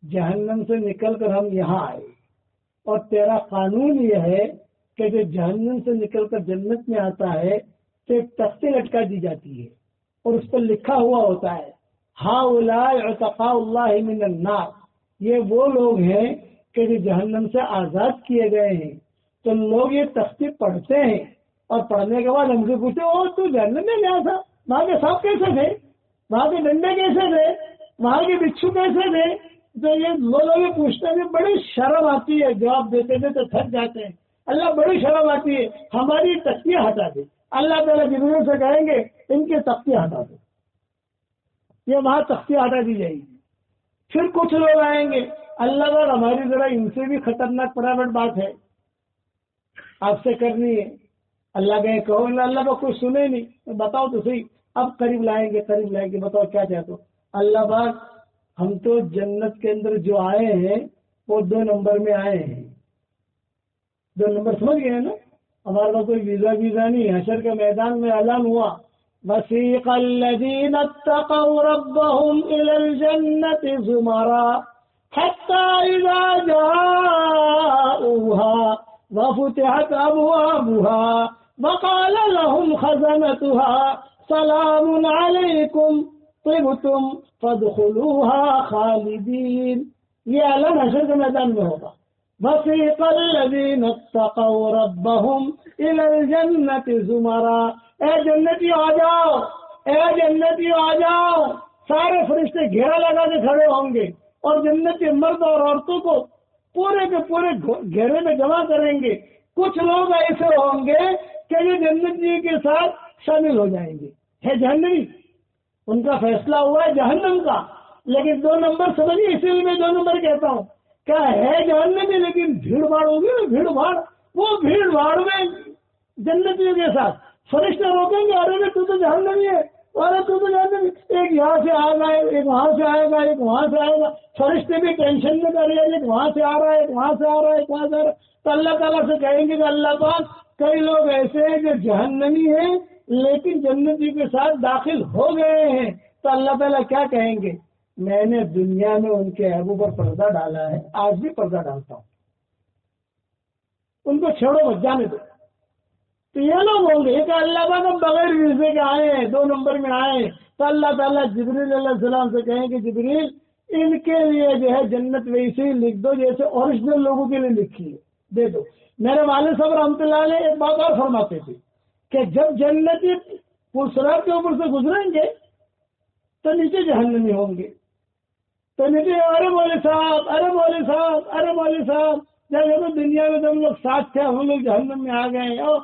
Speaker 1: جہنم سے نکل کر ہم یہاں آئے، اور تیرا قانون یہ ہے کہ جو جہنم سے نکل کر جنت میں آتا ہے تو ایک تختی لٹکا دی جاتی ہے، اور اس پر لکھا ہوا ہوتا ہے ہؤلاء عتقاء اللہ من النار، یہ وہ لوگ ہیں کہ جو جہنم سے آزاد کیے گئے ہیں۔ تو لوگ یہ تختی پڑھتے ہیں، اور پڑھنے کے بعد ہم سے پوچھتے او تو جہنم میں گیا تھا، وہاں کے سانپ کیسے تھے، وہاں کے ڈنڈے کیسے تھے، وہاں کے بچھو کیسے تھے؟ تو یہ وہ لوگ یہ پوچھتے ہیں، بڑی شرم آتی ہے، جواب دیتے تھے تو تھک جاتے ہیں۔ اللہ بڑی شرم آتی ہے، ہماری تختیاں ہٹا دے۔ اللہ تعالیٰ جبریل سے کہیں گے ان کی تختیاں ہٹا دو، یہ وہاں تختیاں ہٹا دی جائے گی۔ پھر کچھ لوگ آئیں گے، اللہ تعالیٰ ہماری ذرا ان سے بھی خطرناک پرائیویٹ بات ہے، آپ سے کرنی ہے۔ اللہ کہیں کہو، اللہ کو کوئی سنے نہیں، بتاؤ تو صحیح۔ اب قریب لائیں گے، قریب لائیں گے، بتاؤ کیا چاہتے ہو؟ اللہ پاک ہم تو جنت کے اندر جو آئے ہیں وہ 2 نمبر میں آئے ہیں، 2 نمبر سمجھ گئے نا، ہمارے پاس کوئی ویزا نہیں۔ حشر کے میدان میں اعلان ہوا وَسِيقَ الَّذِينَ اتَّقَوْا رَبَّهُمْ إِلَى الْجَنَّةِ زُمَرًا حَتَّى إِذَا جَاءُوهَا وَفُتِحَتْ أَبْوَابُهَا وَقَالَ لَهُمْ خَزَنَتُهَا سَلَامٌ عَلَيْكُمْ طِبْتُمْ فَادْخُلُوهَا خَالِدِينَ۔ یہ اعلان حشر کے میدان میں ہوگا۔ وَسِيقَ الَّذِينَ اتَّقَوْا رَبَّهُمْ إِلَى الْجَنَّةِ زُمَرًا، اے جنتی آ جاؤ، اے جنتی آ جاؤ، سارے فرشتے گھیرا لگا کے کھڑے ہوں گے، اور جنت کے مرد اور عورتوں کو پورے کے پورے گھیرے میں جمع کریں گے۔ کچھ لوگ ایسے ہوں گے کہ یہ جنت جی کے ساتھ شامل ہو جائیں گے، ہے جہنمی، ان کا فیصلہ ہوا ہے جہنم کا۔ لیکن 2 نمبر سمجھیے، اسی لیے میں 2 نمبر کہتا ہوں، کیا ہے جہنمی، لیکن بھیڑ بھاڑ ہوگی نا، بھیڑ بھاڑ، وہ بھیڑ بھاڑ میں جنتیوں کے ساتھ فرشتے روکیں گے، ارے تو جہنمی ہے، ارے تو جہنمی، ایک یہاں سے آ گئے، ایک وہاں سے آئے گا، ایک وہاں سے آئے گا، فرشتے بھی ٹینشن میں کر رہے ہیں، ایک وہاں سے آ رہا ہے، ایک وہاں سے آ رہا ہے، ایک وہاں سے آ رہا ہے۔ تو اللہ تعالیٰ سے کہیں گے کہ اللہ پاک کئی لوگ ایسے ہیں جو جہنمی ہیں لیکن جنتی کے ساتھ داخل ہو گئے ہیں، تو اللہ تعالیٰ کیا کہیں گے؟ میں نے دنیا میں ان کے عیبوں پر پردہ ڈالا ہے، آج بھی پردہ ڈالتا ہوں، ان کو چھوڑو مت، جانے دو۔ تو یہ لوگ ہوں گے کہ اللہ پاک ہم بغیر ویزے کے آئے ہیں، 2 نمبر میں آئے ہیں، تو اللہ تعالیٰ جبریل علیہ السلام سے کہیں کہ جبریل ان کے لیے جو ہے جنت ویسے ہی لکھ دو جیسے اوریجنل لوگوں کے لیے لکھی ہے، دے دو۔ میرے والد صاحب رحمۃ اللہ علیہ ایک بات اور فرماتے تھے کہ جب جنتی پلسرات کے اوپر سے گزریں گے تو نیچے جہنمی ہوں گے، تو نیچے ارے مولوی صاحب، ارے مولوی صاحب، ارے مولوی صاحب، جب دنیا میں ہم لوگ ساتھ تھے، ہم لوگ جہنم میں آ گئے، او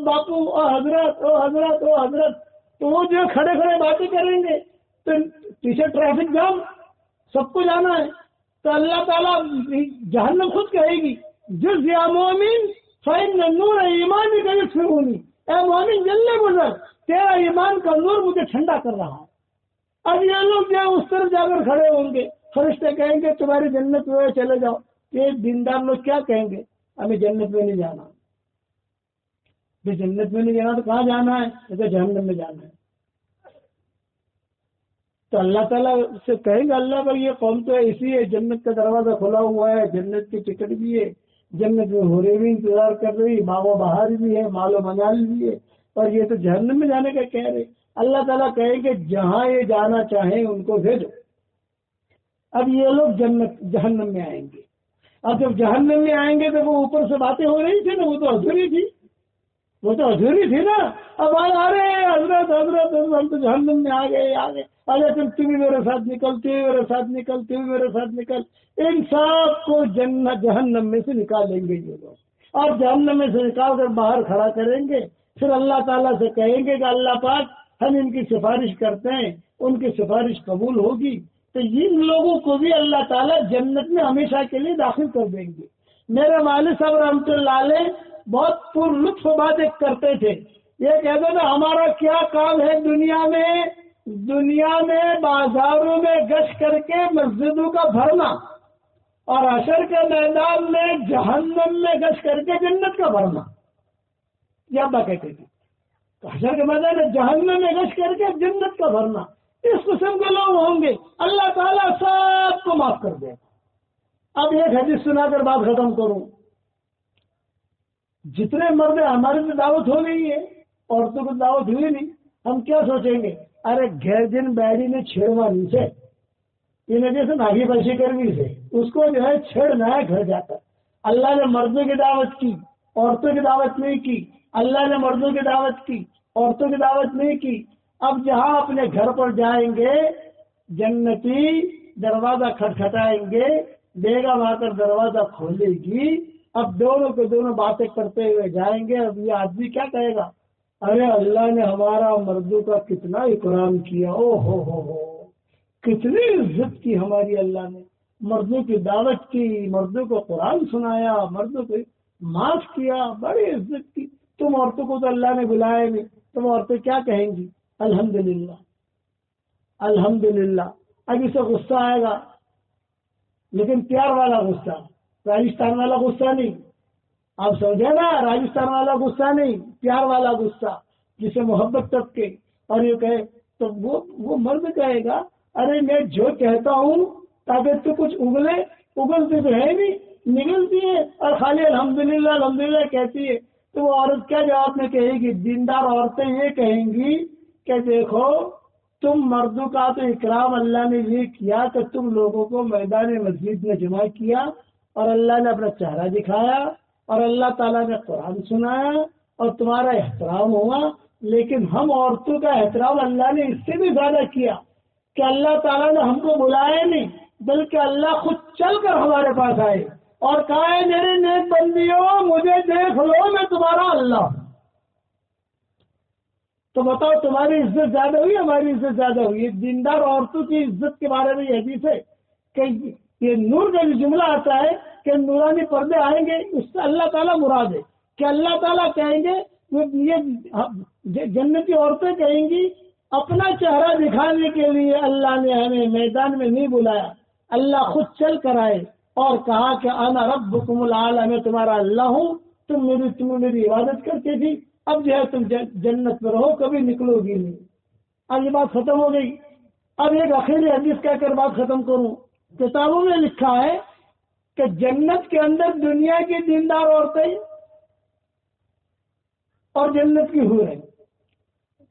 Speaker 1: باپو، او حضرت، او حضرت، او حضرت، تو وہ جو کھڑے کھڑے باتیں کریں گے، تو پیچھے ٹریفک جام، سب کو جانا ہے، تو اللہ تعالیٰ جہنم خود کہے گی جز یا مومن فإن نور ایمان یدفعنی، اے مومن جلنے گزر، تیرا ایمان کا نور مجھے ٹھنڈا کر رہا ہے۔ اب یہ لوگ جو اس طرف جا کر کھڑے ہوں گے، فرشتے کہیں گے تمہاری جنت میں چلے جاؤ، یہ دیندار لوگ کیا کہیں گے؟ ہمیں جنت میں نہیں جانا. جنت میں نہیں جانا تو کہاں جانا ہے؟ تو جہنم میں جانا ہے. تو اللہ تعالیٰ سے کہیں گے اللہ پر یہ قوم تو ایسی ہے، جنت کا دروازہ کھلا ہوا ہے، جنت کی ٹکٹ بھی ہے، جنت میں حوریں بھی انتظار کر رہی، باغ و بہار بھی ہے، مال و منال بھی ہے، اور یہ تو جہنم میں جانے کا کہہ رہے. اللہ تعالیٰ کہیں گے جہاں یہ جانا چاہیں ان کو بھیجو. اب یہ لوگ جہنم میں آئیں گے. اب جب جہنم میں آئیں گے تو وہ اوپر سے باتیں ہو رہی تھی نا، وہ تو ادھوری تھی نا. اب ارے حضرت ہم تو جہنم میں آ گئے. ارے تم بھی میرے ساتھ نکل، تو میرے ساتھ نکل، تو میرے ساتھ نکل. ان سب کو جہنم میں سے نکالیں گے یہ لوگ، اور جہنم میں سے نکال کر باہر کھڑا کریں گے. پھر اللہ تعالیٰ سے کہیں گے کہ اللہ پاک ہم ان کی سفارش کرتے ہیں، ان کی سفارش قبول ہوگی تو ان لوگوں کو بھی اللہ تعالیٰ جنت میں ہمیشہ کے لیے داخل کر دیں گے. میرے والد صاحب رحمۃ اللہ علیہ بہت پر لطف باتیں کرتے تھے. یہ کہتے تھے ہمارا کیا کام ہے دنیا میں بازاروں میں گشت کر کے مسجدوں کا بھرنا، اور حشر کے میدان میں جہنم میں گشت کر کے جنت کا بھرنا. یہ ابا کہتے تھے حشر کے میدان میں جہنم میں گشت کر کے جنت کا بھرنا. اس قسم کے لوگ ہوں گے، اللہ تعالیٰ سب کو معاف کر دے. اب ایک حدیث سنا کر بات ختم کروں. جتنے مرد ہماری تو دعوت ہو گئی ہے، عورتوں کو دعوت ہوئی نہیں. ہم کیا سوچیں گے؟ ارے گھر دن بیڑی نے چھیڑوا نہیں سے، یہ جیسے ناگی بشی کر بھی سے اس کو جو ہے چھیڑنا ہے گھر جا کر. اللہ نے مردوں کی دعوت کی، عورتوں کی دعوت نہیں کی. اللہ نے مردوں کی دعوت کی، عورتوں کی دعوت نہیں کی. اب جہاں اپنے گھر پر جائیں گے جنتی دروازہ کھٹکھٹائیں گے، بیگم آ کر دروازہ کھولے گی. اب دونوں کے دونوں باتیں کرتے ہوئے جائیں گے. اب یہ آدمی کیا کہے گا؟ ارے اللہ نے ہمارا مردوں کا کتنا اکرام کیا، او ہو کتنی عزت کی ہماری اللہ نے. مردوں کی دعوت کی، مردوں کو قرآن سنایا، مردوں کو معاف کیا، بڑی عزت کی. تم عورتوں کو تو اللہ نے بلایا نہیں. تم عورتیں کیا کہیں گی؟ الحمدللہ الحمدللہ. اب اسے غصہ آئے گا، لیکن پیار والا غصہ، راجستھان والا غصہ نہیں. آپ سمجھے نا، راجستھان والا غصہ نہیں، پیار والا غصہ جسے محبت تب کے. اور یہ کہے تو وہ مرد کہے گا ارے میں جو کہتا ہوں تاکہ تو کچھ اگلتی تو ہے نہیں، نگلتی ہے اور خالی الحمدللہ الحمدللہ کہتی ہے. تو وہ عورت کیا جواب میں کہے گی؟ دیندار عورتیں یہ کہیں گی کہ دیکھو تم مردوں کا تو اکرام اللہ نے یہ کیا کہ تم لوگوں کو میدان مسجد میں جمع کیا، اور اللہ نے اپنا چہرہ دکھایا، اور اللہ تعالیٰ نے قرآن سنایا، اور تمہارا احترام ہوا. لیکن ہم عورتوں کا احترام اللہ نے اس سے بھی زیادہ کیا کہ اللہ تعالیٰ نے ہم کو بلایا نہیں، بلکہ اللہ خود چل کر ہمارے پاس آئے اور کہا ہے میرے نیک بندیوں مجھے دیکھ لو، میں تمہارا اللہ ہوں. تو بتاؤ تمہاری عزت زیادہ ہوئی، ہماری عزت زیادہ ہوئی؟ دیندار عورتوں کی عزت کے بارے میں یہ حدیث ہے کہ یہ نور کا جو جملہ آتا ہے کہ نورانی پردے آئیں گے، اس سے اللہ تعالیٰ مراد ہے کہ اللہ تعالیٰ کہیں گے، یہ جنتی عورتیں کہیں گی اپنا چہرہ دکھانے کے لیے اللہ نے ہمیں میدان میں نہیں بلایا، اللہ خود چل کر آئے اور کہا کہ انا ربکم الاعلی، میں تمہارا اللہ ہوں، تم میری عبادت کرتی تھی، اب جو ہے تم جنت میں رہو، کبھی نکلو گی نہیں. اب یہ بات ختم ہو گئی. اب ایک آخری حدیث کہہ کر بات ختم کروں. کتابوں میں لکھا ہے کہ جنت کے اندر دنیا کی دیندار عورتیں اور جنت کی حوریں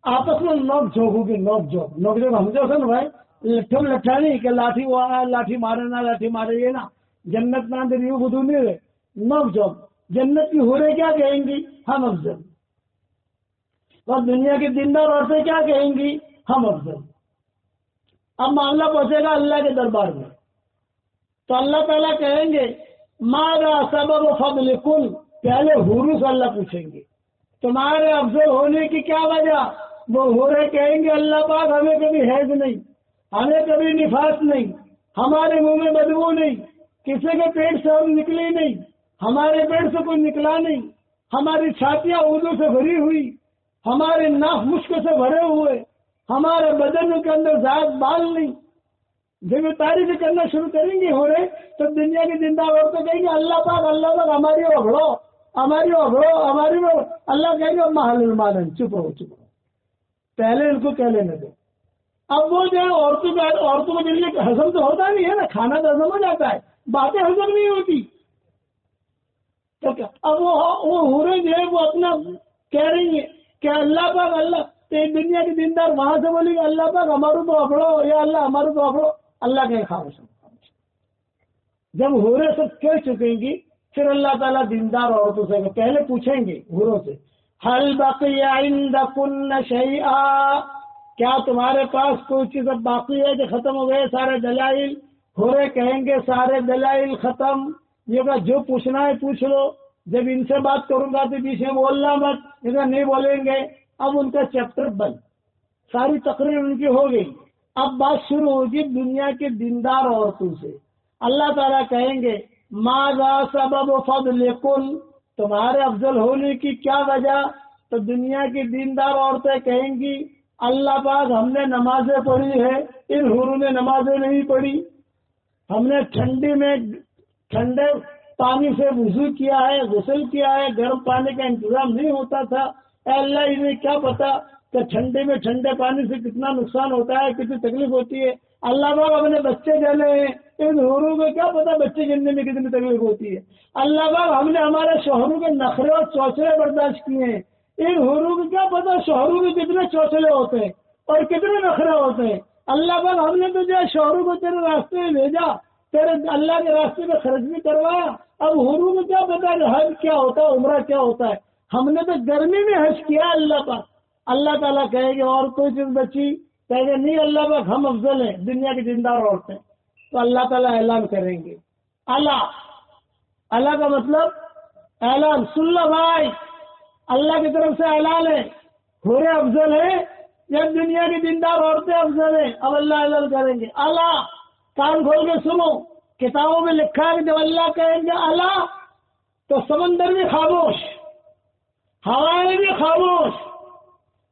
Speaker 1: آپس میں نوک جھوک ہوگی. نوک جھوک ہم جو سن بھائی لٹھا نہیں کہ لاٹھی وہ لاٹھی مارے نہ لاٹھی مارے، یہ نا جنت میں اندر یوں بدو نہیں رہے. نوک جھوک. جنت کی حوریں کیا کہیں گی؟ ہم افضل. اور دنیا کی دیندار عورتیں کیا کہیں گی؟ ہم افضل. اب معاملہ پہنچے گا اللہ کے دربار میں تو اللہ تعالیٰ کہیں گے ماذا سبب فضلکم، پہلے حوروں سے اللہ پوچھیں گے تمہارے افضل ہونے کی کیا وجہ. وہ حوریں کہیں گے اللہ پاک ہمیں کبھی حیض نہیں، ہمیں کبھی نفاس نہیں، ہمارے منہ میں بدبو نہیں، کسی کے پیٹ سے ہم نکلی نہیں، ہمارے پیٹ سے کوئی نکلا نہیں، ہماری چھاتیاں اودوں سے بھری ہوئی، ہمارے ناک مشک سے بھرے ہوئے، ہمارے بدن کے اندر زائد بال نہیں. جب یہ تعریف کرنا شروع کریں گے ہو رہے تو دنیا کی زندہ عورتیں کہیں گے اللہ پاک ہماری اگڑو ہماری اللہ کہیں گے محل المالن چپ رہو پہلے ان کو کہہ لینے دو. اب وہ جو ہے عورتوں کو دل میں ہضم تو ہوتا نہیں ہے نا, کھانا تو ہضم ہو جاتا ہے, باتیں ہضم نہیں ہوتی. تو اب وہ حوریں جو ہے وہ اپنا کہہ رہی ہیں کہ اللہ پاک دنیا کی دیندار وہاں سے بولے گی اللہ پاک ہمارو تو اپڑو, یا اللہ ہمارو تو اپڑو. اللہ کے خاموش. جب حوریں سب کہہ چکیں گی پھر اللہ تعالیٰ دیندار عورتوں سے پہلے پوچھیں گے حوروں سے حل بقی عندکن شیئا, کیا تمہارے پاس کوئی چیز اب باقی ہے کہ ختم ہو گئے سارے دلائل؟ حوریں کہیں گے سارے دلائل ختم. یہ کہا جو پوچھنا ہے پوچھ لو, جب ان سے بات کروں گا تو پیچھے بولنا مت, یہ نہیں بولیں گے. اب ان کا چیپٹر بند, ساری تقریر ان کی ہو گئی. اب بات شروع ہوگی دنیا کے دیندار عورتوں سے. اللہ تعالیٰ کہیں گے ماذا سبب فضلکن, تمہارے افضل ہونے کی کیا وجہ؟ تو دنیا کی دیندار عورتیں کہیں گی اللہ پاک ہم نے نمازیں پڑھی ہے, ان حوروں نے نمازیں نہیں پڑھی. ہم نے ٹھنڈے پانی سے وضو کیا ہے, غسل کیا ہے, گرم پانی کا انتظام نہیں ہوتا تھا. اے اللہ انہیں کیا پتا کہ ٹھنڈے میں ٹھنڈے پانی سے کتنا نقصان ہوتا ہے, کتنی تکلیف ہوتی ہے. اللہ پاک اپنے بچے جانے ہیں, ان حوروں کو کیا پتا بچے جننے میں کتنی تکلیف ہوتی ہے. اللہ پاک ہم نے ہمارے شوہروں کے نخرے اور چوچلے برداشت کیے ہیں, ان حوروں کو کیا پتا شوہروں کے کتنے چوچلے ہوتے ہیں اور کتنے نخرے ہوتے ہیں. اللہ پاک ہم نے تو جو شوہروں کو تیرے راستے میں بھیجا, تیرے اللہ کے راستے میں خرچ بھی کروایا. اب حوروں کو کیا پتا کہ حج کیا ہوتا ہے, عمرہ کیا ہوتا ہے. ہم نے تو گرمی میں حج کیا اللہ پاک. اللہ تعالیٰ کہے گے اور کوئی چیز بچی؟ کہے گے نہیں اللہ پاک ہم افضل ہیں دنیا کی دیندار عورتیں. تو اللہ تعالیٰ اعلان کریں گے. اللہ کا مطلب اعلان. سن لو بھائی, اللہ کی طرف سے اعلان ہے, حوریں افضل ہیں یا دنیا کی دیندار عورتیں افضل ہیں؟ اب اللہ اعلان کریں گے. اللہ کان کھول کے سنو, کتابوں میں لکھا ہے کہ جب اللہ کہیں گے اللہ تو سمندر بھی خاموش, ہوائیں بھی خاموش,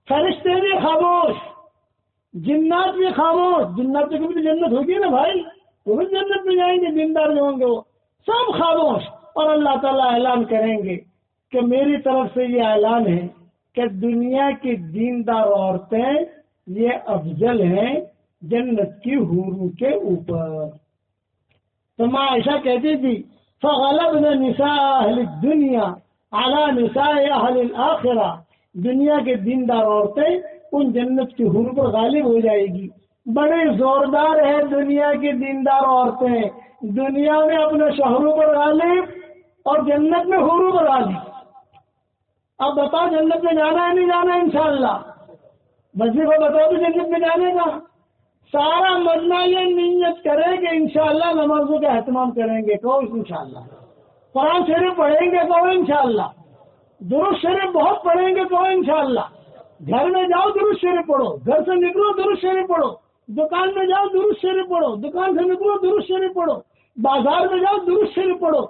Speaker 1: فرشتے بھی خاموش, جنات بھی خاموش. جنات کی بھی جنت ہوگی نا بھائی, وہ بھی جنت میں جائیں گے, دیندار جو ہوں گے وہ سب خاموش. اور اللہ تعالیٰ اعلان کریں گے کہ میری طرف سے یہ اعلان ہے کہ دنیا کی دیندار عورتیں یہ افضل ہیں جنت کی حوروں کے اوپر. تو ماں عائشہ کہتی تھی فغلبن نساء اہل الدنیا علی نساء اہل الاخرہ, دنیا کے دیندار عورتیں ان جنت کی حور پر غالب ہو جائے گی. بڑے زوردار ہے دنیا کی دیندار عورتیں, دنیا میں اپنے شوہروں پر غالب اور جنت میں حوروں پر غالب. اب بتاؤ جنت میں جانا ہے نہیں جانا انشاءاللہ؟ مسجد کو بتاؤ تو جنت میں جانے کا. سارا مجمع یہ نیت کرے کہ انشاءاللہ نمازوں کا اہتمام کریں گے, کہو انشاءاللہ. قرآن شریف پڑھیں گے, کہو انشاءاللہ. درود شریف بہت پڑھیں گے, کہو انشاءاللہ. گھر میں جاؤ درود شریف پڑھو, گھر سے نکلو درود شریف پڑھو, دکان میں جاؤ درود شریف پڑھو, دکان سے نکلو درود شریف پڑھو, بازار میں جاؤ درود شریف پڑھو.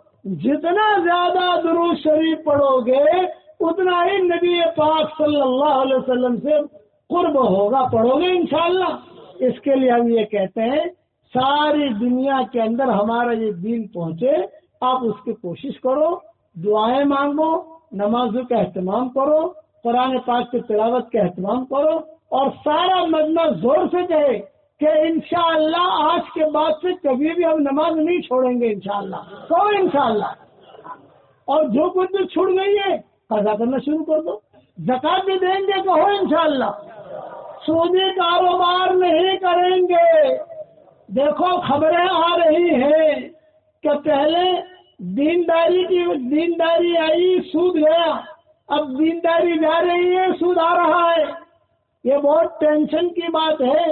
Speaker 1: جتنا زیادہ درود شریف پڑھو گے اتنا ہی نبی پاک صلی اللہ علیہ وسلم سے قرب ہوگا. پڑھو گے انشاءاللہ. اس کے لیے ہم یہ کہتے ہیں ساری دنیا کے اندر ہمارا یہ دین پہنچے, آپ اس کی کوشش کرو, دعائیں مانگو, نمازوں کا اہتمام کرو, قرآن پاک کی تلاوت کا اہتمام کرو, اور سارا مجمع زور سے کہے کہ انشاءاللہ آج کے بعد سے کبھی بھی ہم نماز نہیں چھوڑیں گے انشاءاللہ. کہو انشاءاللہ. اور جو کچھ بھی چھوڑ گئی ہے قضا کرنا شروع کر دو. زکات بھی دیں گے, کہو انشاءاللہ. سودی کاروبار نہیں کریں گے. دیکھو خبریں آ رہی ہیں کہ پہلے دینداری آئی, سود گیا, اب دینداری جا رہی ہے, سود آ رہا ہے. یہ بہت ٹینشن کی بات ہے,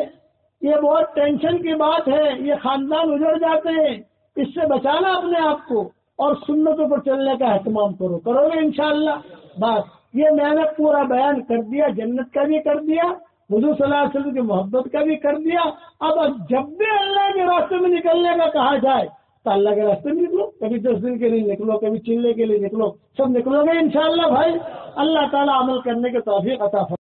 Speaker 1: یہ بہت ٹینشن کی بات ہے. یہ خاندان اجڑ جاتے ہیں. اس سے بچانا اپنے آپ کو, اور سنتوں پر چلنے کا اہتمام کرو گے انشاءاللہ. بس یہ میں نے پورا بیان کر دیا, جنت کا بھی کر دیا, حضور صلی اللہ علیہ وسلم کی محبت کا بھی کر دیا. اب جب بھی اللہ کے راستے میں نکلنے کا کہا جائے تو اللہ کے راستے میں نکلو. کبھی 10 دن کے لیے نکلو, کبھی چلنے کے لیے نکلو, سب نکلو گے انشاءاللہ بھائی. اللہ تعالیٰ عمل کرنے کے توفیق عطا فرمائے.